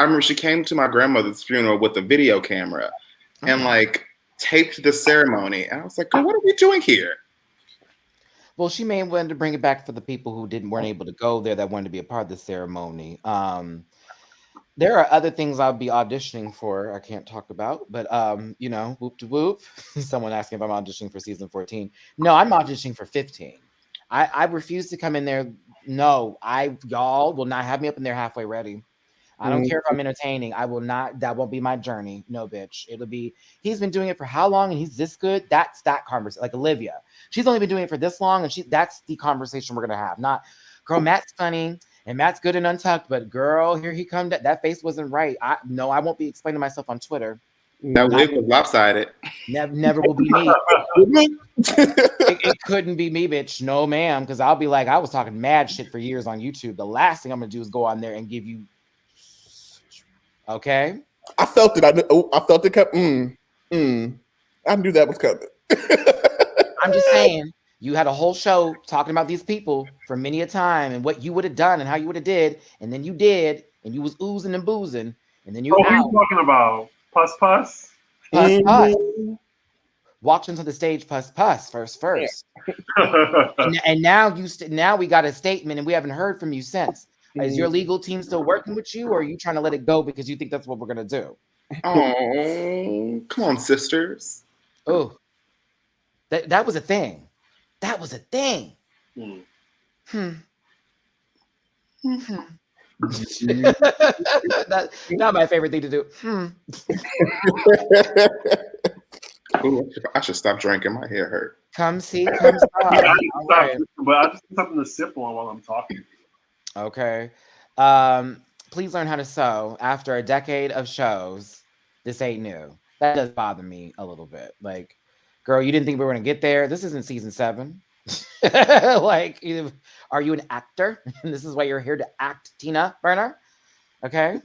remember she came to my grandmother's funeral with a video camera and like taped the ceremony. And I was like, girl, what are we doing here? Well, she may want to bring it back for the people who weren't able to go there that wanted to be a part of the ceremony. There are other things I'll be auditioning for. I can't talk about, but you know, whoop to whoop. Someone asking if I'm auditioning for season 14. No, I'm auditioning for 15. I refuse to come in there. No, y'all will not have me up in there halfway ready. I don't care if I'm entertaining. I will not. That won't be my journey. No, bitch. It'll be. He's been doing it for how long, and he's this good. That's that conversation. Like Olivia, she's only been doing it for this long, and that's the conversation we're gonna have. Not, girl, Matt's funny. And Matt's good and Untucked, but girl, here he comes. That face wasn't right. I won't be explaining myself on Twitter. That wig was lopsided. Never will be me. It couldn't be me, bitch. No, ma'am. Because I'll be like, I was talking mad shit for years on YouTube. The last thing I'm gonna do is go on there and give you. Okay. I felt it. I felt it. I knew that was coming. I'm just saying. You had a whole show talking about these people for many a time and what you would have done and how you would have did, and then you did, and you was oozing and boozing, and then you. What are you talking about? Puss. Puss. Walked into the stage. Puss. First. and now now we got a statement, and we haven't heard from you since. Is your legal team still working with you, or are you trying to let it go because you think that's what we're gonna do? Oh, come on, sisters. Oh, that was a thing. That was a thing. That's not my favorite thing to do. Ooh, I should stop drinking. My hair hurt. Come stop. Yeah, but I just need something to sip on while I'm talking. Okay. Please learn how to sew. After a decade of shows, this ain't new. That does bother me a little bit. Like, girl, you didn't think we were going to get there. This isn't season 7. Like, are you an actor? And this is why you're here to act, Tina Burner? Okay.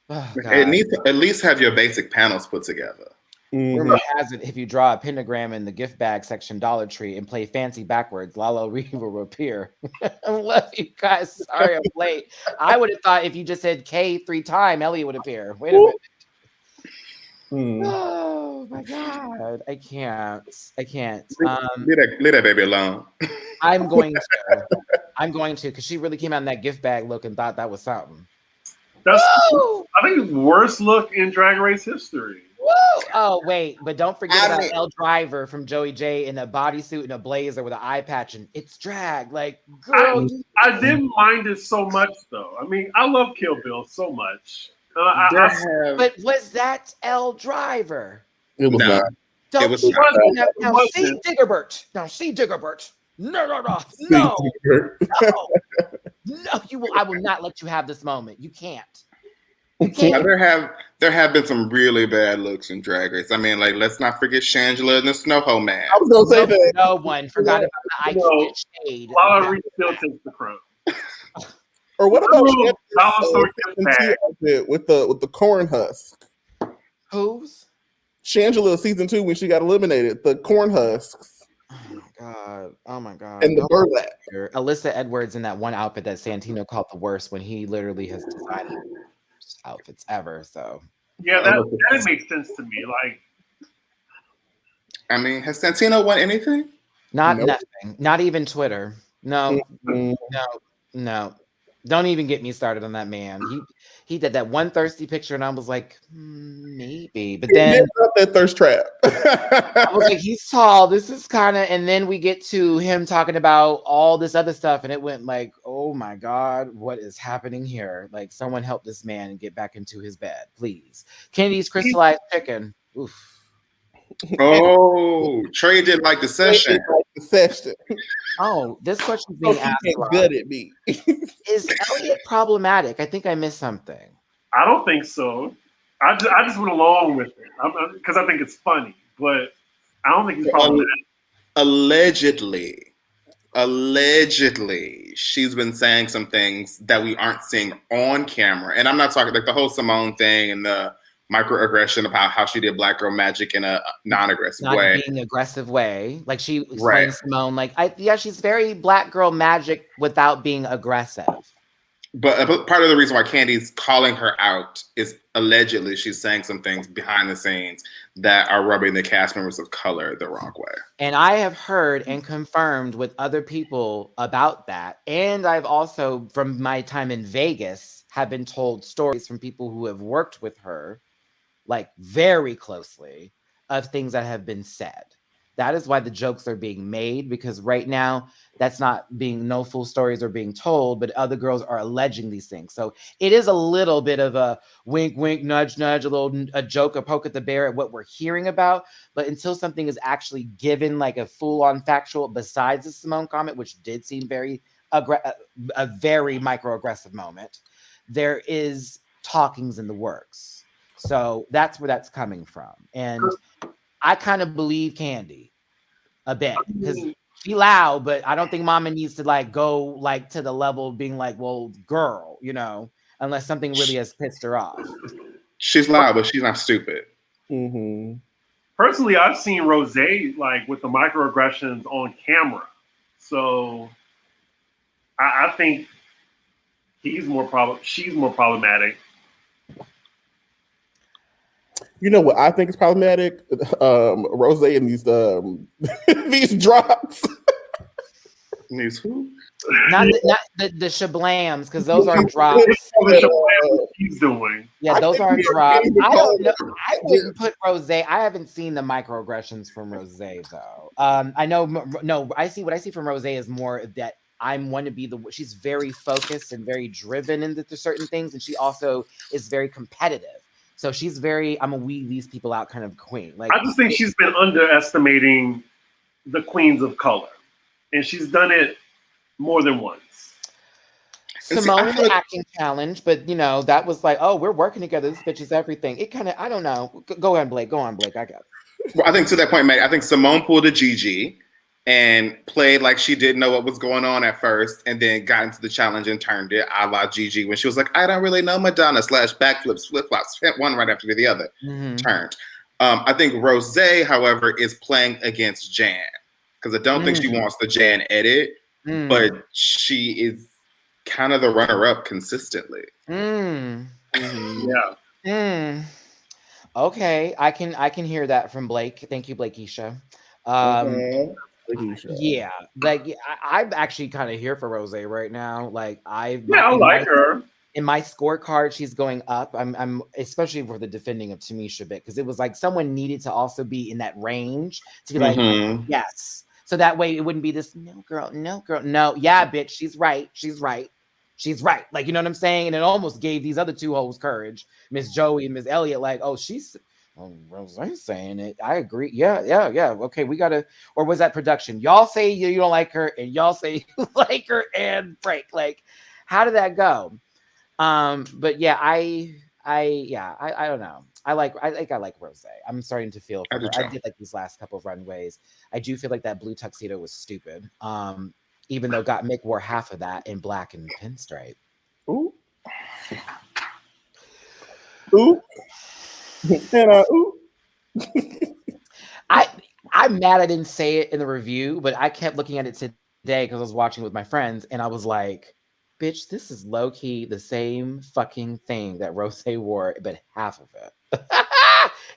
Oh, It needs to at least have your basic panels put together. Rumor has it, if you draw a pentagram in the gift bag section Dollar Tree and play fancy backwards, Lala Reed will appear. I love you guys. Sorry I'm late. I would have thought if you just said K 3 times, Elliot would appear. Wait a minute. Oh my God. I can't. Leave that baby alone. I'm going to, because she really came out in that gift bag look and thought that was something. That's, I think, the worst look in Drag Race history. Woo! Oh, wait, but don't forget about Elle Driver from Joey J in a bodysuit and a blazer with an eye patch, and it's drag. Like, girl. I didn't mind it so much, though. I mean, I love Kill Bill so much. But was that Elle Driver? It was not. It was Now, see Diggerbert. No. I will not let you have this moment. You can't. There have been some really bad looks in Drag Race. I mean, like, let's not forget Shangela and the Snowhole Man. I was gonna say that. No one forgot about the IQ shade. Lala Reed still takes the crown. Or what about outfit with the corn husk? Whose? Shangela season 2 when she got eliminated. The corn husks. Oh my god! And the burlap. Alyssa Edwards in that one outfit that Santino called the worst, when he literally has designed the worst outfits ever. So yeah, that makes sense to me. Like, I mean, has Santino won anything? Nothing. Not even Twitter. No. Don't even get me started on that man. He did that one thirsty picture, and I was like, maybe. But then that thirst trap. I was like, he's tall. This is kind of, and then we get to him talking about all this other stuff, and it went like, oh my God, what is happening here? Like, someone help this man get back into his bed, please. Kennedy's crystallized chicken. Oof. Oh, Trey didn't like the session. Oh, this question's being asked. Good at me. Is Elliot problematic? I think I missed something. I don't think so. I just went along with it because I think it's funny, but I don't think he's problematic. Allegedly. allegedly she's been saying some things that we aren't seeing on camera. And I'm not talking like the whole Simone thing and the microaggression about how she did Black Girl Magic in a non-aggressive way. Not being aggressive way. Like she explained Right. Simone, like, she's very Black Girl Magic without being aggressive. But part of the reason why Candy's calling her out is allegedly she's saying some things behind the scenes that are rubbing the cast members of color the wrong way. And I have heard and confirmed with other people about that. And I've also, from my time in Vegas, have been told stories from people who have worked with her, like very closely, of things that have been said. That is why the jokes are being made, because right now that's not being, no full stories are being told, but other girls are alleging these things. So it is a little bit of a wink, wink, nudge, nudge, a joke, a poke at the bear at what we're hearing about. But until something is actually given like a full on factual, besides the Simone comment, which did seem very a very microaggressive moment, there is talkings in the works. So that's where that's coming from. And I kind of believe Candy a bit, because she loud, but I don't think Mama needs to like go like to the level of being like, well, girl, you know, unless something really has pissed her off. She's loud, but she's not stupid. Mm-hmm. Personally, I've seen Rose like with the microaggressions on camera, so I think she's more problematic. You know what I think is problematic? Rose and these these drops. These who? Not the shablams, because those are drops. He's doing. Yeah, those are drops. I don't know. I wouldn't put Rose. I haven't seen the microaggressions from Rose though. I know. No, I see what I see from Rose is more that I'm want to be she's very focused and very driven into certain things, and she also is very competitive. So she's very, I'm a weed these people out kind of queen. Like, I just think she's been underestimating the queens of color, and she's done it more than once. Simone had an acting challenge, but you know that was like, oh, we're working together. This bitch is everything. It kind of, I don't know. Go ahead, Blake. Go on, Blake. I got it. Well, I think to that point, Matt, I think Simone pulled a Gigi and played like she didn't know what was going on at first, and then got into the challenge and turned it a la Gigi when she was like, I don't really know Madonna / backflips, flip-flops, one right after the other, turned. I think Rose, however, is playing against Jan, because I don't think she wants the Jan edit, but she is kind of the runner-up consistently. Yeah. Okay, I can hear that from Blake. Thank you, Blakisha. Yeah, like I'm actually kind of here for Rose right now. Like I like her. In my scorecard, she's going up. I'm especially for the defending of Tamisha bit, because it was like someone needed to also be in that range to be like, yes. So that way it wouldn't be this no girl, no. Yeah, bitch, she's right. Like, you know what I'm saying? And it almost gave these other two hoes courage, Miss Joey and Miss Elliott, like, oh, Rose saying it. I agree. Yeah. Okay, we gotta. Or was that production? Y'all say you don't like her, and y'all say you like her, and Frank. Like, how did that go? But yeah, I don't know. I like Rose. I'm starting to feel for her. I did like these last couple of runways. I do feel like that blue tuxedo was stupid. Even though Mick wore half of that in black and pinstripe. Ooh. Ooh. And ooh. I'm mad I didn't say it in the review, but I kept looking at it today because I was watching with my friends, and I was like, bitch, this is low-key the same fucking thing that Rose wore, but half of it.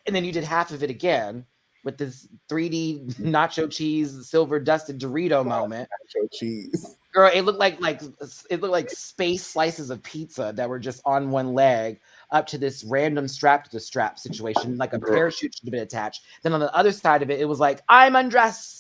And then you did half of it again with this 3D nacho cheese silver dusted Dorito moment. Nacho cheese. Girl, it looked like space slices of pizza that were just on one leg up to this random strap to the strap situation, like a parachute should have been attached. Then on the other side of it, it was like, I'm undressed.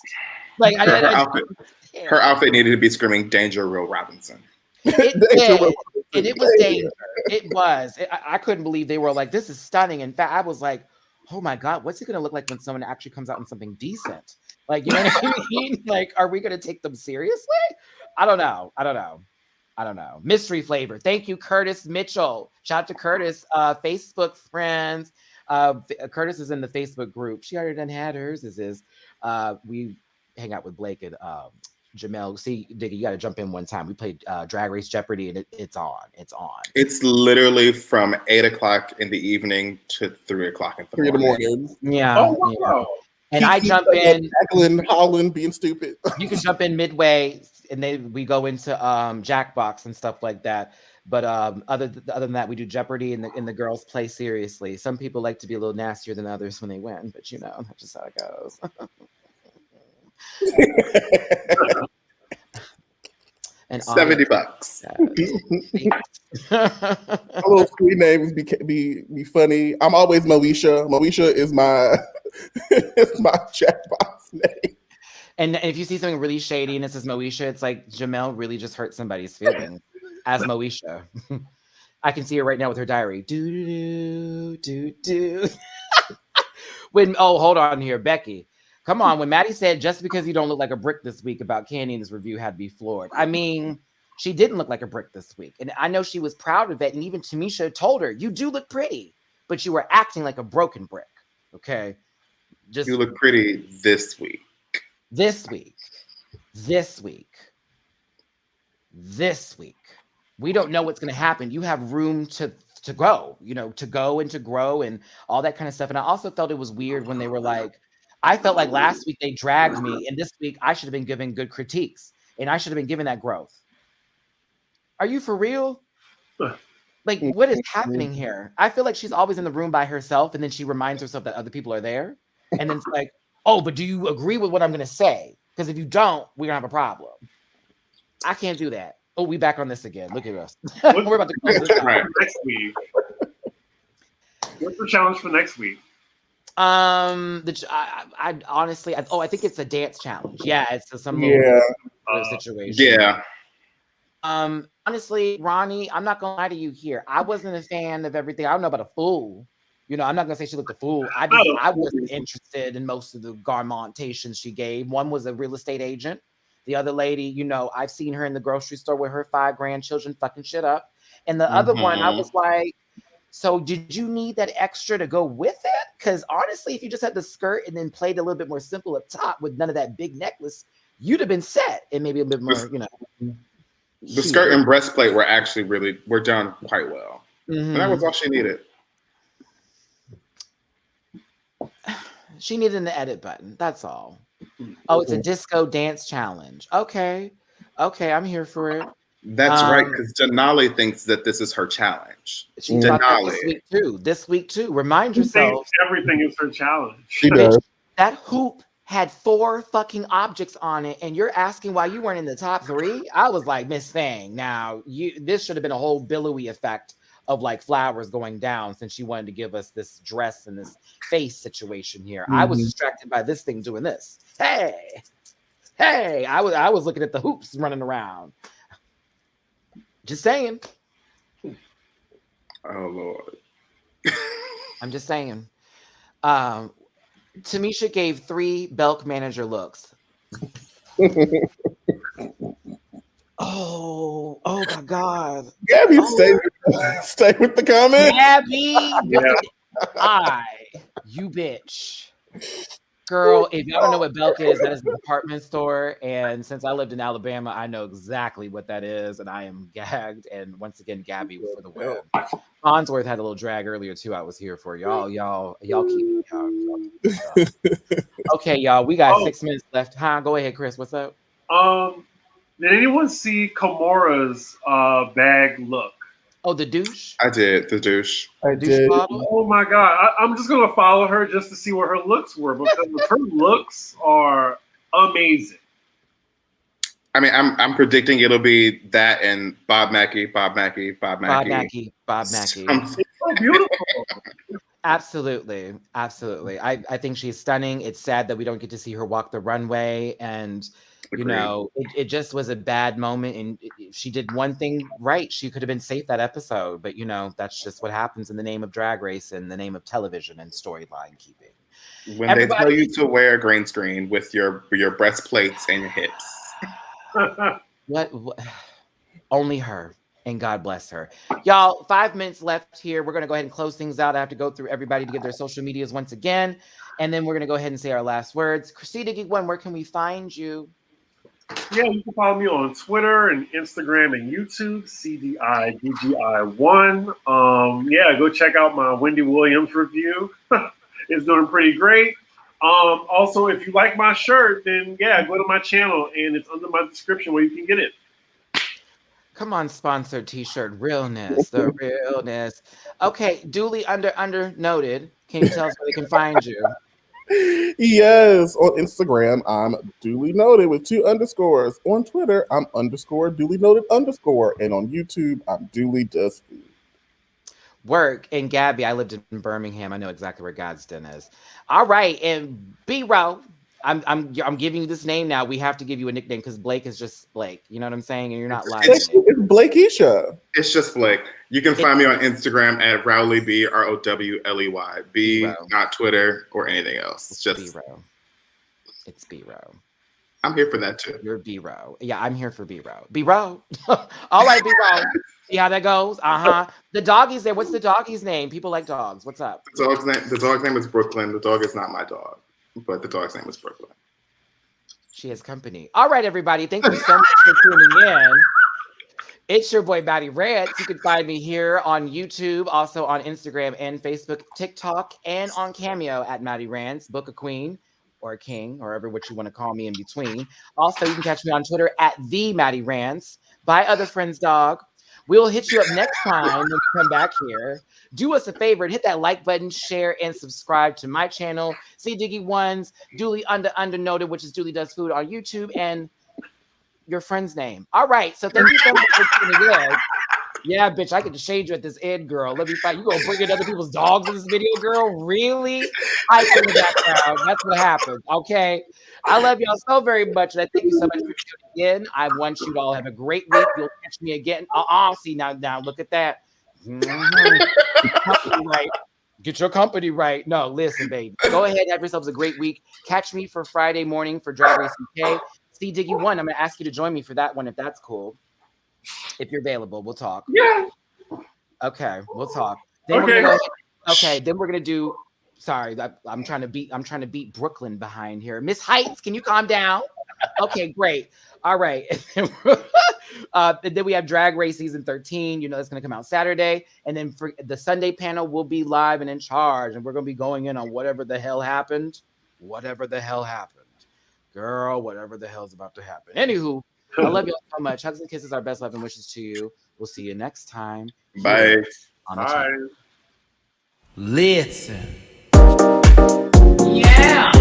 Like her outfit needed to be screaming "Danger, Will Robinson." It did, and it was danger. It was. I couldn't believe they were like, this is stunning. In fact, I was like, oh my God, what's it going to look like when someone actually comes out in something decent? Like, you know what I mean? Like, are we going to take them seriously? I don't know. Mystery flavor. Thank you, Curtis Mitchell. Shout out to Curtis, Facebook friends. Curtis is in the Facebook group. She already done had hers. We hang out with Blake at Jamel, see, Diggy, you got to jump in one time. We played Drag Race Jeopardy, and it's on. It's on. It's literally from 8 o'clock in the evening to 3 o'clock in the 3 in the morning. morning. Yeah. Oh wow. Yeah. And I jump in. Jacqueline Holland being stupid. You can jump in midway, and then we go into Jackbox and stuff like that. But other than that, we do Jeopardy, and the girls play seriously. Some people like to be a little nastier than others when they win, but you know that's just how it goes. And $70. My little screen names be funny. I'm always Moesha. Moesha is my it's my Jackbox name. And if you see something really shady and it says Moesha, it's like Jamel really just hurt somebody's feelings as Moesha. I can see her right now with her diary. Do do do do. Hold on here, Becky. Come on, when Matty said just because you don't look like a brick this week about Candy in this review had to be floored. I mean, she didn't look like a brick this week. And I know she was proud of it. And even Tamisha told her, you do look pretty, but you were acting like a broken brick. Okay. Just You look pretty this week. This week. We don't know what's going to happen. You have room to go, to go and to grow and all that kind of stuff. And I also felt it was weird when they were like, I felt like last week they dragged me, and this week I should have been given good critiques, and I should have been given that growth. Are you for real? Like, what is happening here? I feel like she's always in the room by herself, and then she reminds herself that other people are there, and then it's like, oh, but do you agree with what I'm going to say? Because if you don't, we're going to have a problem. I can't do that. Oh, we back on this again. Look at us. We're about to close this out. Next week. What's the challenge for next week? I honestly, I think it's a dance challenge. Yeah, it's some little situation. Yeah. Honestly, Ronnie, I'm not gonna lie to you here. I wasn't a fan of everything. I don't know about a fool. I'm not gonna say she looked a fool. I wasn't interested in most of the garmentations she gave. One was a real estate agent. The other lady, I've seen her in the grocery store with her 5 grandchildren fucking shit up. And the other one, I was like, so did you need that extra to go with it? Because honestly, if you just had the skirt and then played a little bit more simple up top with none of that big necklace, you'd have been set and maybe a bit more, The skirt and breastplate were done quite well. And that was all she needed. She needed an edit button. That's all. Oh, it's a disco dance challenge. Okay, I'm here for it. That's right, because Denali thinks that this is her challenge. She's this week too. Remind yourself. Everything is her challenge. She does. That hoop had 4 fucking objects on it, and you're asking why you weren't in the top 3? I was like, Miss Thang, now this should have been a whole billowy effect of like flowers going down since she wanted to give us this dress and this face situation here. I was distracted by this thing doing this. Hey, I was looking at the hoops running around. Just saying. Oh Lord. I'm just saying. Tamisha gave 3 Belk manager looks. Oh my God. Gabby, stay with the comment. Gabby, you bitch. Girl, if y'all don't know what Belk is, that is a department store. And since I lived in Alabama, I know exactly what that is. And I am gagged. And once again, Gabby for the win. Farnsworth had a little drag earlier too. I was here for y'all keep me young. Okay, y'all, we got 6 minutes left. Go ahead, Chris. What's up? Did anyone see Kamora's bag look? Oh, the douche? I did, the douche. I did. Bottle? Oh my God. I'm just going to follow her just to see what her looks were because her looks are amazing. I mean, I'm predicting it'll be that and Bob Mackie. Bob Mackie. So beautiful. Absolutely. I think she's stunning. It's sad that we don't get to see her walk the runway, and it just was a bad moment. And if she did one thing right, she could have been safe that episode. But that's just what happens in the name of Drag Race and the name of television and storyline keeping. When they tell you to wear a green screen with your breastplates and your hips. What? Only her. And God bless her. Y'all, 5 minutes left here. We're going to go ahead and close things out. I have to go through everybody to give their social medias once again. And then we're going to go ahead and say our last words. Christina Gig One, where can we find you? Yeah, you can follow me on Twitter and Instagram and YouTube, CDIGGI1. Yeah, go check out my Wendy Williams review. It's doing pretty great. Also, if you like my shirt, then yeah, go to my channel and it's under my description where you can get it. Come on, sponsored t-shirt. Realness, the realness. Okay, duly under noted. Can you tell us where they can find you? Yes, on Instagram, I'm duly noted with 2 underscores. On Twitter, I'm _duly noted _. And on YouTube, I'm duly does food. Work. And Gabby, I lived in Birmingham. I know exactly where Gadsden is. All right, and B-Row. I'm giving you this name now. We have to give you a nickname because Blake is just Blake. You know what I'm saying? And you're not lying. It's Blakeisha. It's just Blake. You can find me on Instagram at RowleyB, ROWLEY. B, not Twitter or anything else. It's just B-Row. It's B-Row. I'm here for that too. You're B-Row. Yeah, I'm here for B-Row. B-Row. All right, B-Row. See how that goes? The doggy's there. What's the doggy's name? People like dogs. What's up? The dog's name is Brooklyn. The dog is not my dog, but the dog's name is Brooklyn. She has company. All right, everybody. Thank you so much for tuning in. It's your boy, Matty Rants. You can find me here on YouTube, also on Instagram and Facebook, TikTok, and on Cameo at Matty Rants. Book a queen or a king, or whatever what you want to call me in between. Also, you can catch me on Twitter at the Matty Rants. Bye, other friends, dog. We'll hit you up next time when we come back here. Do us a favor and hit that like button, share, and subscribe to my channel, C Diggy Ones, Duly Undernoted, which is Duly Does Food on YouTube, and your friend's name. All right, so thank you so much for tuning in. Yeah, bitch, I get to shade you at this end, girl. Let me find you. Gonna bring in other people's dogs in this video, girl? Really? I in the background. That's what happened. Okay. I love y'all so very much, and I thank you so much for tuning in. I want you to all have a great week. You'll catch me again. See now, look at that. Right. Get your company right. No, listen, baby. Go ahead, have yourselves a great week. Catch me for Friday morning for Drag Race UK. C Diggy 1. I'm gonna ask you to join me for that one if that's cool. If you're available, we'll talk. Yeah. Okay, we'll talk. Then then we're gonna do. Sorry, I'm trying to beat Brooklyn behind here. Miss Heights, can you calm down? Okay, great. All right. And then we have Drag Race season 13. You know, that's gonna come out Saturday. And then for the Sunday panel, we'll be live and in charge, and we're gonna be going in on whatever the hell happened. Whatever the hell happened, girl. Whatever the hell's about to happen. Anywho. I love you all so much. Hugs and kisses, our best love and wishes to you. We'll see you next time. Bye. Bye. Listen. Yeah.